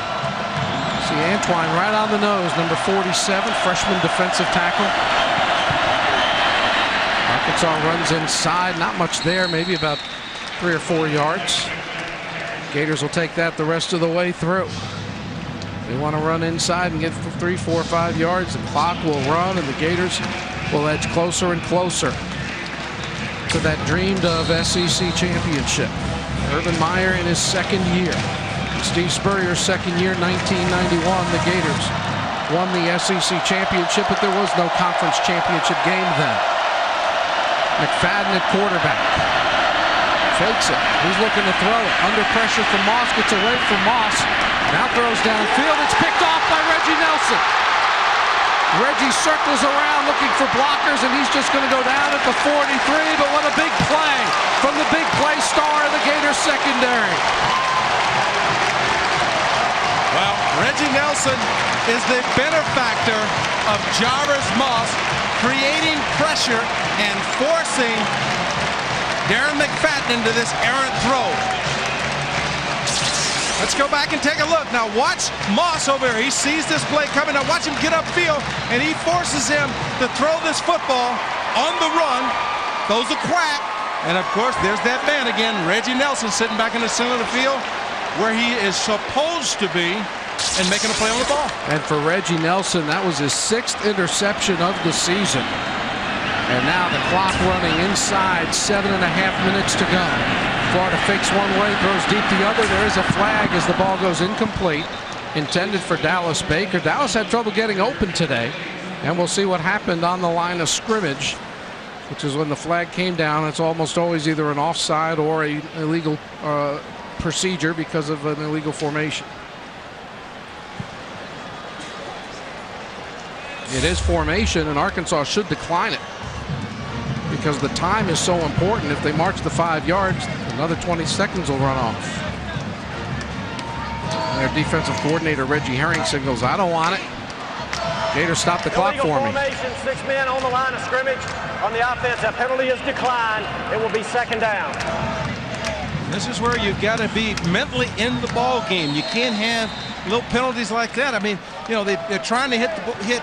See Antoine right on the nose, number 47, freshman defensive tackle. Arkansas runs inside, not much there, maybe about 3 or 4 yards. Gators will take that the rest of the way through. They want to run inside and get 3, 4, 5 yards. The clock will run, and the Gators will edge closer and closer to that dreamed of SEC championship. Urban Meyer in his 2nd year. Steve Spurrier's 2nd year, 1991. The Gators won the SEC championship, but there was no conference championship game then. McFadden at quarterback. Fakes it. He's looking to throw it. Under pressure from Moss. Gets away from Moss. Now throws downfield. It's picked off by Reggie Nelson. Reggie circles around looking for blockers, and he's just going to go down at the 43. But what a big play from the big play star of the Gators secondary. Well, Reggie Nelson is the benefactor of Jarvis Moss, creating pressure and forcing Darren McFadden into this errant throw. Let's go back and take a look. Now watch Moss over here. He sees this play coming. Now watch him get upfield, and he forces him to throw this football on the run. Throws a crack. And of course, there's that man again, Reggie Nelson, sitting back in the center of the field where he is supposed to be and making a play on the ball. And for Reggie Nelson, that was his 6th interception of the season. And now the clock running inside, 7.5 minutes to go. Florida fakes one way, throws deep the other. There is a flag as the ball goes incomplete, intended for Dallas Baker. Dallas had trouble getting open today, and we'll see what happened on the line of scrimmage, which is when the flag came down. It's almost always either an offside or an illegal procedure because of an illegal formation. It is formation, and Arkansas should decline it because the time is so important. If they march the 5 yards, another 20 seconds will run off. And their defensive coordinator, Reggie Herring, signals, I don't want it. Gators stop the clock for me. Formation, 6 men on the line of scrimmage. On the offense, that penalty is declined. It will be second down. This is where you've got to be mentally in the ball game. You can't have little penalties like that. I mean, you know, they're trying to hit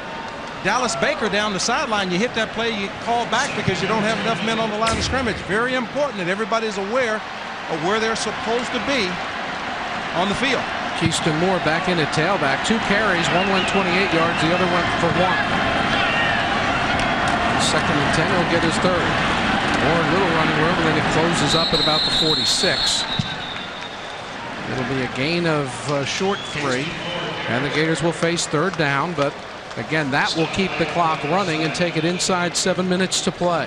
Dallas Baker down the sideline. You hit that play, you call back because you don't have enough men on the line of scrimmage. Very important that everybody's aware of where they're supposed to be on the field. Keyston Moore back in at tailback. 2 carries, one went 28 yards, the other went for 1. Second and 10, he'll get his 3rd. More little running room, and then it closes up at about the 46. It'll be a gain of short 3, and the Gators will face 3rd down, but again, that will keep the clock running and take it inside 7 minutes to play.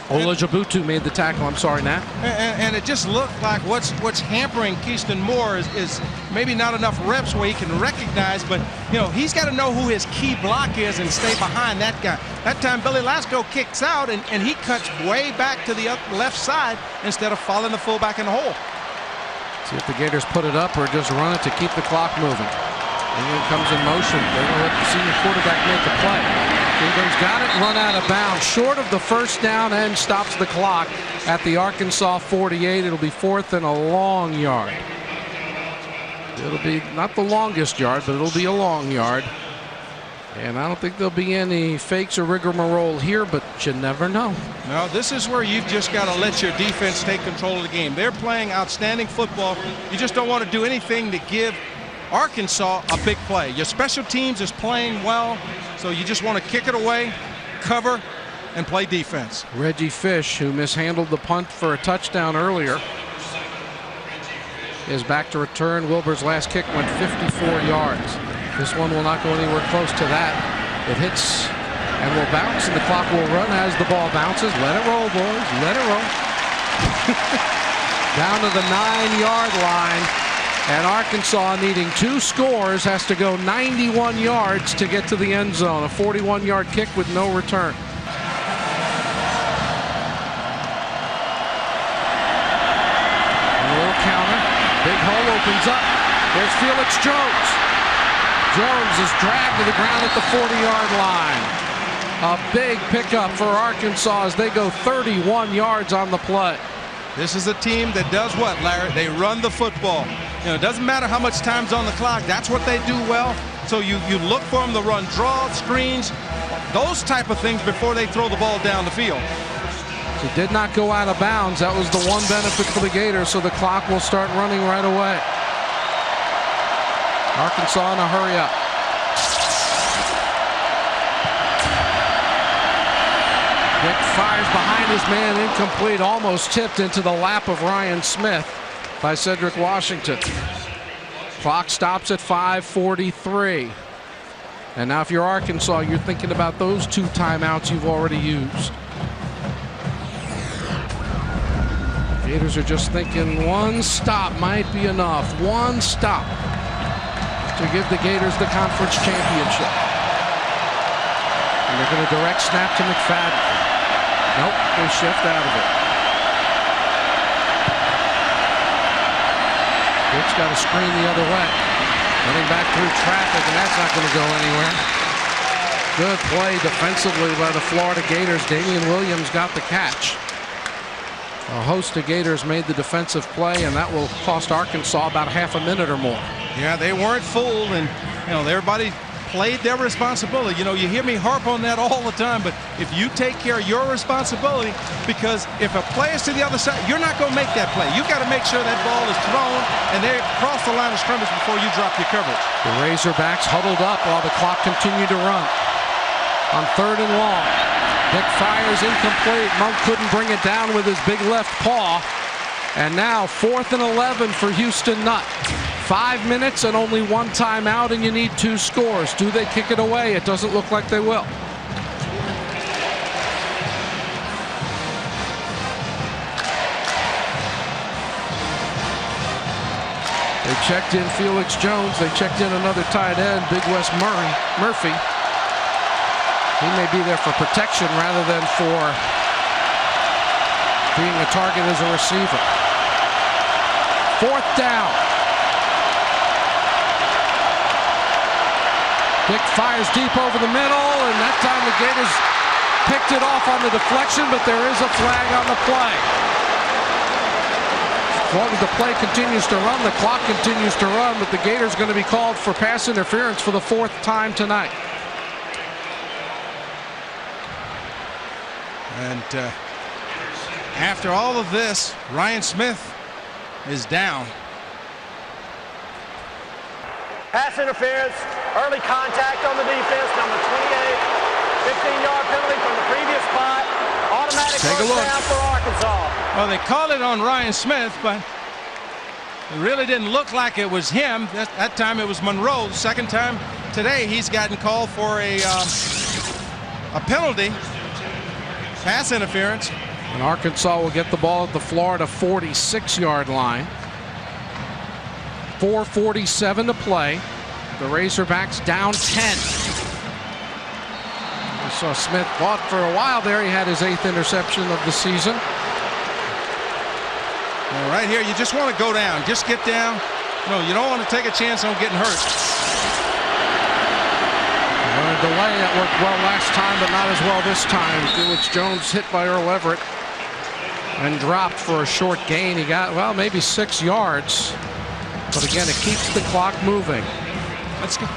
Olajubutu made the tackle. I'm sorry, Nat. And it just looked like what's hampering Keyston Moore is maybe not enough reps where he can recognize, but you know, he's got to know who his key block is and stay behind that guy. That time Billy Lasco kicks out and he cuts way back to the left side instead of following the fullback in the hole. See if the Gators put it up or just run it to keep the clock moving. England comes in motion. They're going to let the senior quarterback make the play. England's got it, run out of bounds, short of the 1st down, and stops the clock at the Arkansas 48. It'll be 4th and a long yard. It'll be not the longest yard, but it'll be a long yard. And I don't think there'll be any fakes or rigmarole here, but you never know. No, this is where you've just got to let your defense take control of the game. They're playing outstanding football. You just don't want to do anything to give Arkansas a big play. Your special teams is playing well, so you just want to kick it away, cover, and play defense. Reggie Fish, who mishandled the punt for a touchdown earlier, is back to return. Wilbur's last kick went 54 yards. This one will not go anywhere close to that. It hits and will bounce, and the clock will run as the ball bounces. Let it roll, boys. Let it roll. Down to the 9-yard line. And Arkansas, needing 2 scores, has to go 91 yards to get to the end zone. A 41-yard kick with no return. A little counter. Big hole opens up. There's Felix Jones. Jones is dragged to the ground at the 40-yard line. A big pickup for Arkansas as they go 31 yards on the play. This is a team that does what, Larry? They run the football. You know, it doesn't matter how much time's on the clock. That's what they do well. So you look for them to run draw, screens, those type of things before they throw the ball down the field. It did not go out of bounds. That was the one benefit for the Gators, so the clock will start running right away. Arkansas in a hurry up. Dick fires behind his man, incomplete, almost tipped into the lap of Ryan Smith by Cedric Washington. Clock stops at 5:43. And now if you're Arkansas, you're thinking about those 2 timeouts you've already used. Gators are just thinking one stop might be enough. One stop to give the Gators the conference championship. And they're going to direct snap to McFadden. Nope, they shift out of it. Dick's got a screen the other way. Running back through traffic, and that's not going to go anywhere. Good play defensively by the Florida Gators. Damian Williams got the catch. A host of Gators made the defensive play, and that will cost Arkansas about half a minute or more. Yeah, they weren't fooled, and you know, everybody played their responsibility. You know, you hear me harp on that all the time, but if you take care of your responsibility, because if a play is to the other side, you're not going to make that play. You've got to make sure that ball is thrown and they cross the line of scrimmage before you drop your coverage. The Razorbacks huddled up while the clock continued to run. On 3rd and long, Dick fires incomplete. Monk couldn't bring it down with his big left paw. And now 4th and 11 for Houston Nutt. 5 minutes and only 1 timeout, and you need 2 scores. Do they kick it away? It doesn't look like they will. They checked in Felix Jones. They checked in another tight end, Big West Murphy. He may be there for protection rather than for being a target as a receiver. 4th down. Dick fires deep over the middle, and that time the Gators picked it off on the deflection, but there is a flag on the play. As long as the play continues to run, the clock continues to run, but the Gators going to be called for pass interference for the 4th time tonight. And after all of this, Ryan Smith is down. Pass interference, early contact on the defense, number 28. 15-yard penalty from the previous spot. Automatic Take a first look. down for Arkansas. Well, they called it on Ryan Smith, but it really didn't look like it was him. That time it was Monroe. Second time today he's gotten called for a penalty. Pass interference. And Arkansas will get the ball at the Florida 46-yard line. 4:47 to play. The Razorbacks down 10. We saw Smith fought for a while there. He had his 8th interception of the season. Well, right here, you just want to go down. Just get down. No, you don't want to take a chance on getting hurt. A delay that worked well last time, but not as well this time. Felix Jones hit by Earl Everett and dropped for a short gain. He got, well, maybe 6 yards. But again, it keeps the clock moving. Let's go.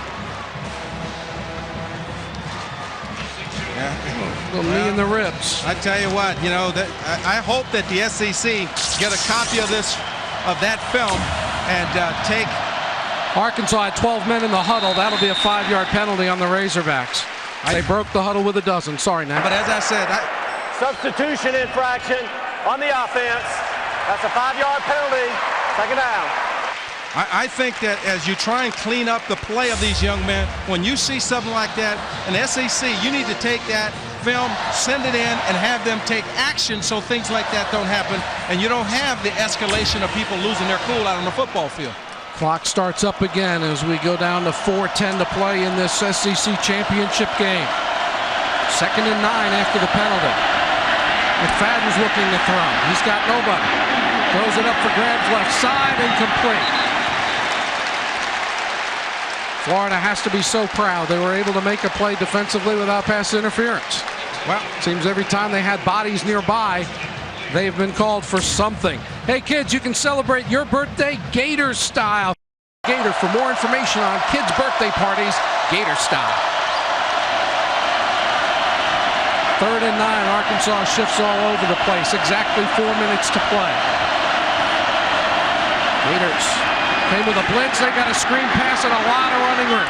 Yeah. Little knee in the ribs. I tell you what, you know, that I hope that the SEC get a copy of that film and take. Arkansas had 12 men in the huddle. That'll be a 5-yard penalty on the Razorbacks. They broke the huddle with a dozen. Sorry, Nat. But as I said, Substitution infraction on the offense. That's a 5-yard penalty. 2nd down. I think that as you try and clean up the play of these young men, when you see something like that, an SEC, you need to take that film, send it in, and have them take action so things like that don't happen, and you don't have the escalation of people losing their cool out on the football field. Clock starts up again as we go down to 4:10 to play in this SEC championship game. 2nd and 9 after the penalty. McFadden's looking to throw. He's got nobody. Throws it up for grabs left side, incomplete. Florida has to be so proud they were able to make a play defensively without pass interference. Well, seems every time they had bodies nearby, they've been called for something. Hey kids, you can celebrate your birthday Gator style. Gator, for more information on kids' birthday parties, Gator style. 3rd and 9, Arkansas shifts all over the place. Exactly 4 minutes to play. Gators came with a blitz. They got a screen pass and a lot of running room.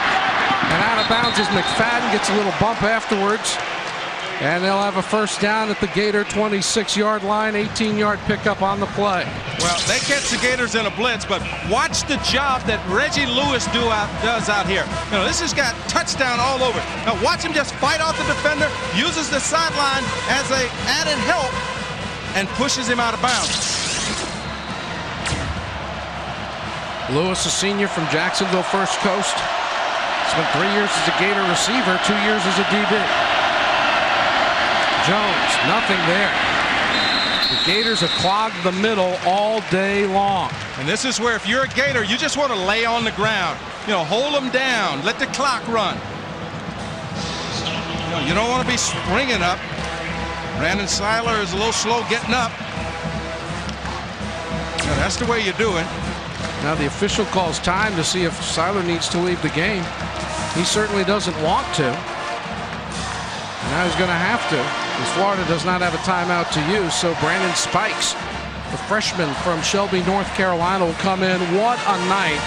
And out of bounds as McFadden gets a little bump afterwards. And they'll have a 1st down at the Gator 26-yard line, 18-yard pickup on the play. Well, they catch the Gators in a blitz, but watch the job that Reggie Lewis does out here. You know, this has got touchdown all over. Now watch him just fight off the defender, uses the sideline as a added help, and pushes him out of bounds. Lewis, a senior from Jacksonville First Coast. Spent 3 years as a Gator receiver, 2 years as a DB. Jones, nothing there. The Gators have clogged the middle all day long. And this is where if you're a Gator, you just want to lay on the ground. You know, hold them down, let the clock run. You don't want to be springing up. Brandon Seiler is a little slow getting up. Yeah, that's the way you do it. Now the official calls time to see if Seiler needs to leave the game. He certainly doesn't want to. Now he's going to have to, because Florida does not have a timeout to use. So Brandon Spikes, the freshman from Shelby, North Carolina, will come in. What a night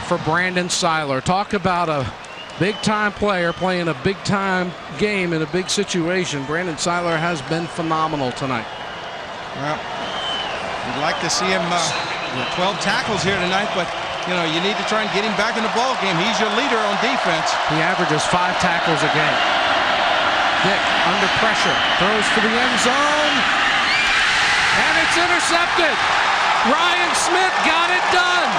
for Brandon Seiler. Talk about a big-time player playing a big-time game in a big situation. Brandon Seiler has been phenomenal tonight. Well, you'd like to see him 12 tackles here tonight, but you know, you need to try and get him back in the ball game. He's your leader on defense. He averages 5 tackles a game. Dick under pressure, throws for the end zone, and it's intercepted. Ryan Smith got it done.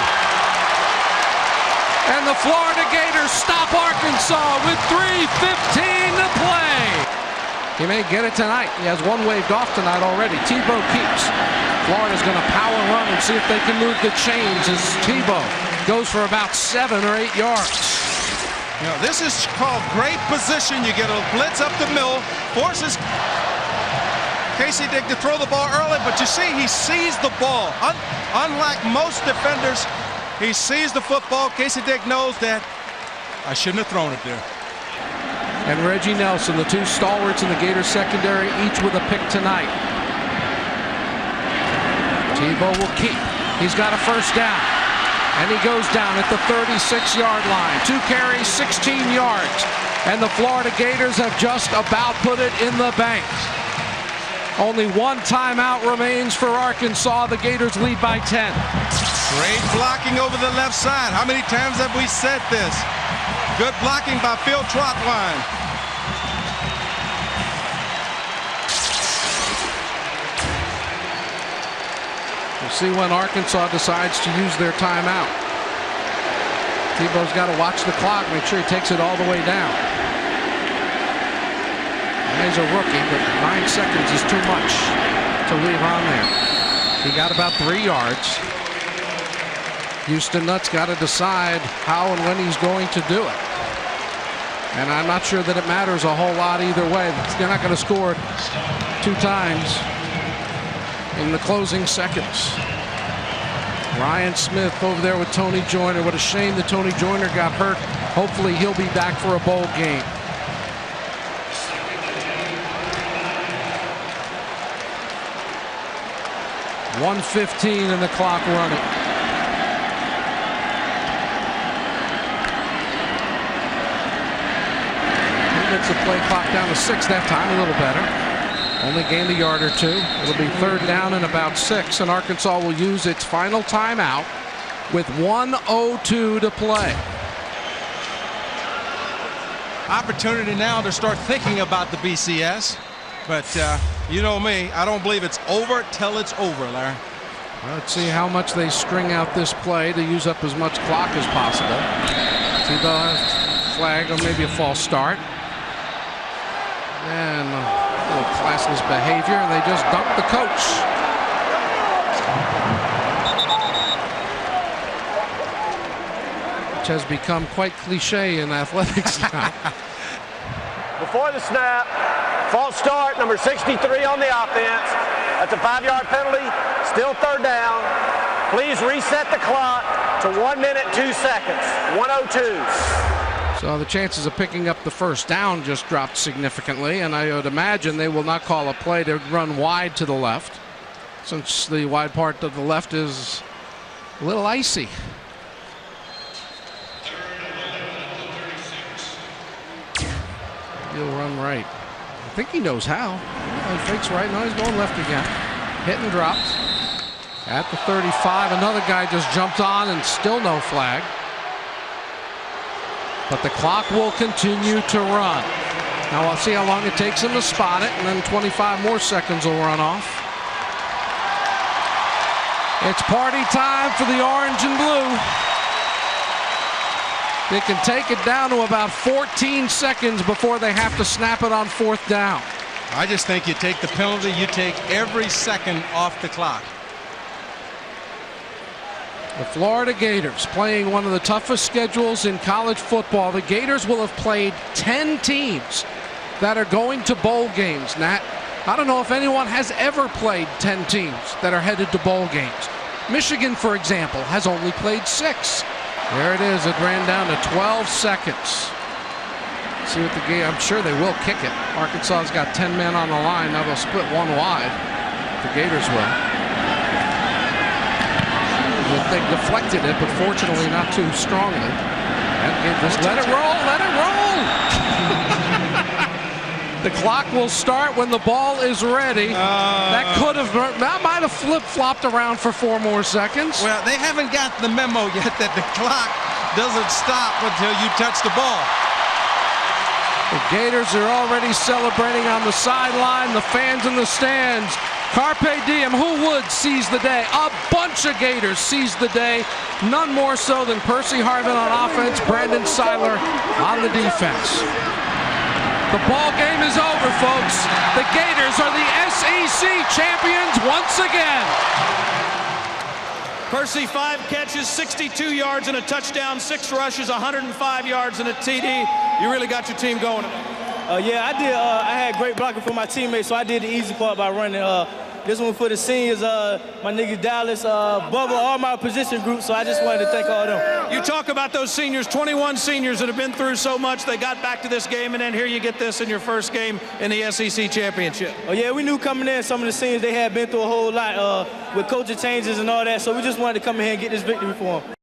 And the Florida Gators stop Arkansas with 3:15 to play. He may get it tonight. He has one waved off tonight already. Tebow keeps. Florida's going to power run and see if they can move the chains as Tebow goes for about 7 or 8 yards. You know, this is called great position. You get a blitz up the middle, forces Casey Dick to throw the ball early, but you see he sees the ball. Unlike most defenders, he sees the football. Casey Dick knows that I shouldn't have thrown it there. And Reggie Nelson, the two stalwarts in the Gators secondary, each with a pick tonight. Tebow will keep. He's got a first down. And he goes down at the 36-yard line. 2 carries, 16 yards. And the Florida Gators have just about put it in the bank. Only one timeout remains for Arkansas. The Gators lead by 10. Great blocking over the left side. How many times have we said this? Good blocking by Phil Trotwine. We'll see when Arkansas decides to use their timeout. Tebow's got to watch the clock, make sure he takes it all the way down. He's a rookie, but 9 seconds is too much to leave on there. He got about 3 yards. Houston Nutt's got to decide how and when he's going to do it. And I'm not sure that it matters a whole lot either way. They're not going to score 2 times in the closing seconds. Ryan Smith over there with Tony Joyner. What a shame that Tony Joyner got hurt. Hopefully he'll be back for a bowl game. .1:15 and the clock running. The play clock down to 6 that time, a little better. Only gained a yard or 2. It'll be 3rd down and about 6, and Arkansas will use its final timeout with 1:02 to play. Opportunity now to start thinking about the BCS, but you know me, I don't believe it's over till it's over, Larry. Well, let's see how much they string out this play to use up as much clock as possible. Tebow has a flag or maybe a false start. And a little classless behavior, and they just dumped the coach. Which has become quite cliche in athletics now. Before the snap, false start, number 63 on the offense. That's a 5-yard penalty, still 3rd down. Please reset the clock to 1 minute, 2 seconds, 1:02. So the chances of picking up the first down just dropped significantly, and I would imagine they will not call a play to run wide to the left, since the wide part of the left is a little icy. He'll run right. I think he knows how. He fakes right, now he's going left again. Hit and drops. At the 35, another guy just jumped on and still no flag. But the clock will continue to run. Now I'll see how long it takes him to spot it, and then 25 more seconds will run off. It's party time for the orange and blue. They can take it down to about 14 seconds before they have to snap it on 4th down. I just think you take the penalty, you take every second off the clock. The Florida Gators playing one of the toughest schedules in college football. The Gators will have played 10 teams that are going to bowl games. Nat, I don't know if anyone has ever played 10 teams that are headed to bowl games. Michigan, for example, has only played 6. There it is. It ran down to 12 seconds. See what the game. I'm sure they will kick it. Arkansas's got 10 men on the line. Now they'll split one wide. The Gators will. They deflected it, but fortunately not too strongly. And just let it roll, let it roll. The clock will start when the ball is ready. That might have flip-flopped around for 4 more seconds. Well, they haven't got the memo yet that the clock doesn't stop until you touch the ball. The Gators are already celebrating on the sideline. The fans in the stands. Carpe diem, who would seize the day? A bunch of Gators seize the day. None more so than Percy Harvin on offense, Brandon Seiler on the defense. The ball game is over, folks. The Gators are the SEC champions once again. Percy, 5 catches, 62 yards and a touchdown, 6 rushes, 105 yards and a TD. You really got your team going. Yeah, I did. I had great blocking for my teammates, so I did the easy part by running. This one for the seniors, my niggas Dallas, Bubba, all my position groups, so I just wanted to thank all of them. You talk about those seniors, 21 seniors that have been through so much. They got back to this game, and then here you get this in your first game in the SEC championship. Oh, yeah, we knew coming in some of the seniors, they had been through a whole lot with coaching changes and all that, so we just wanted to come in here and get this victory for them.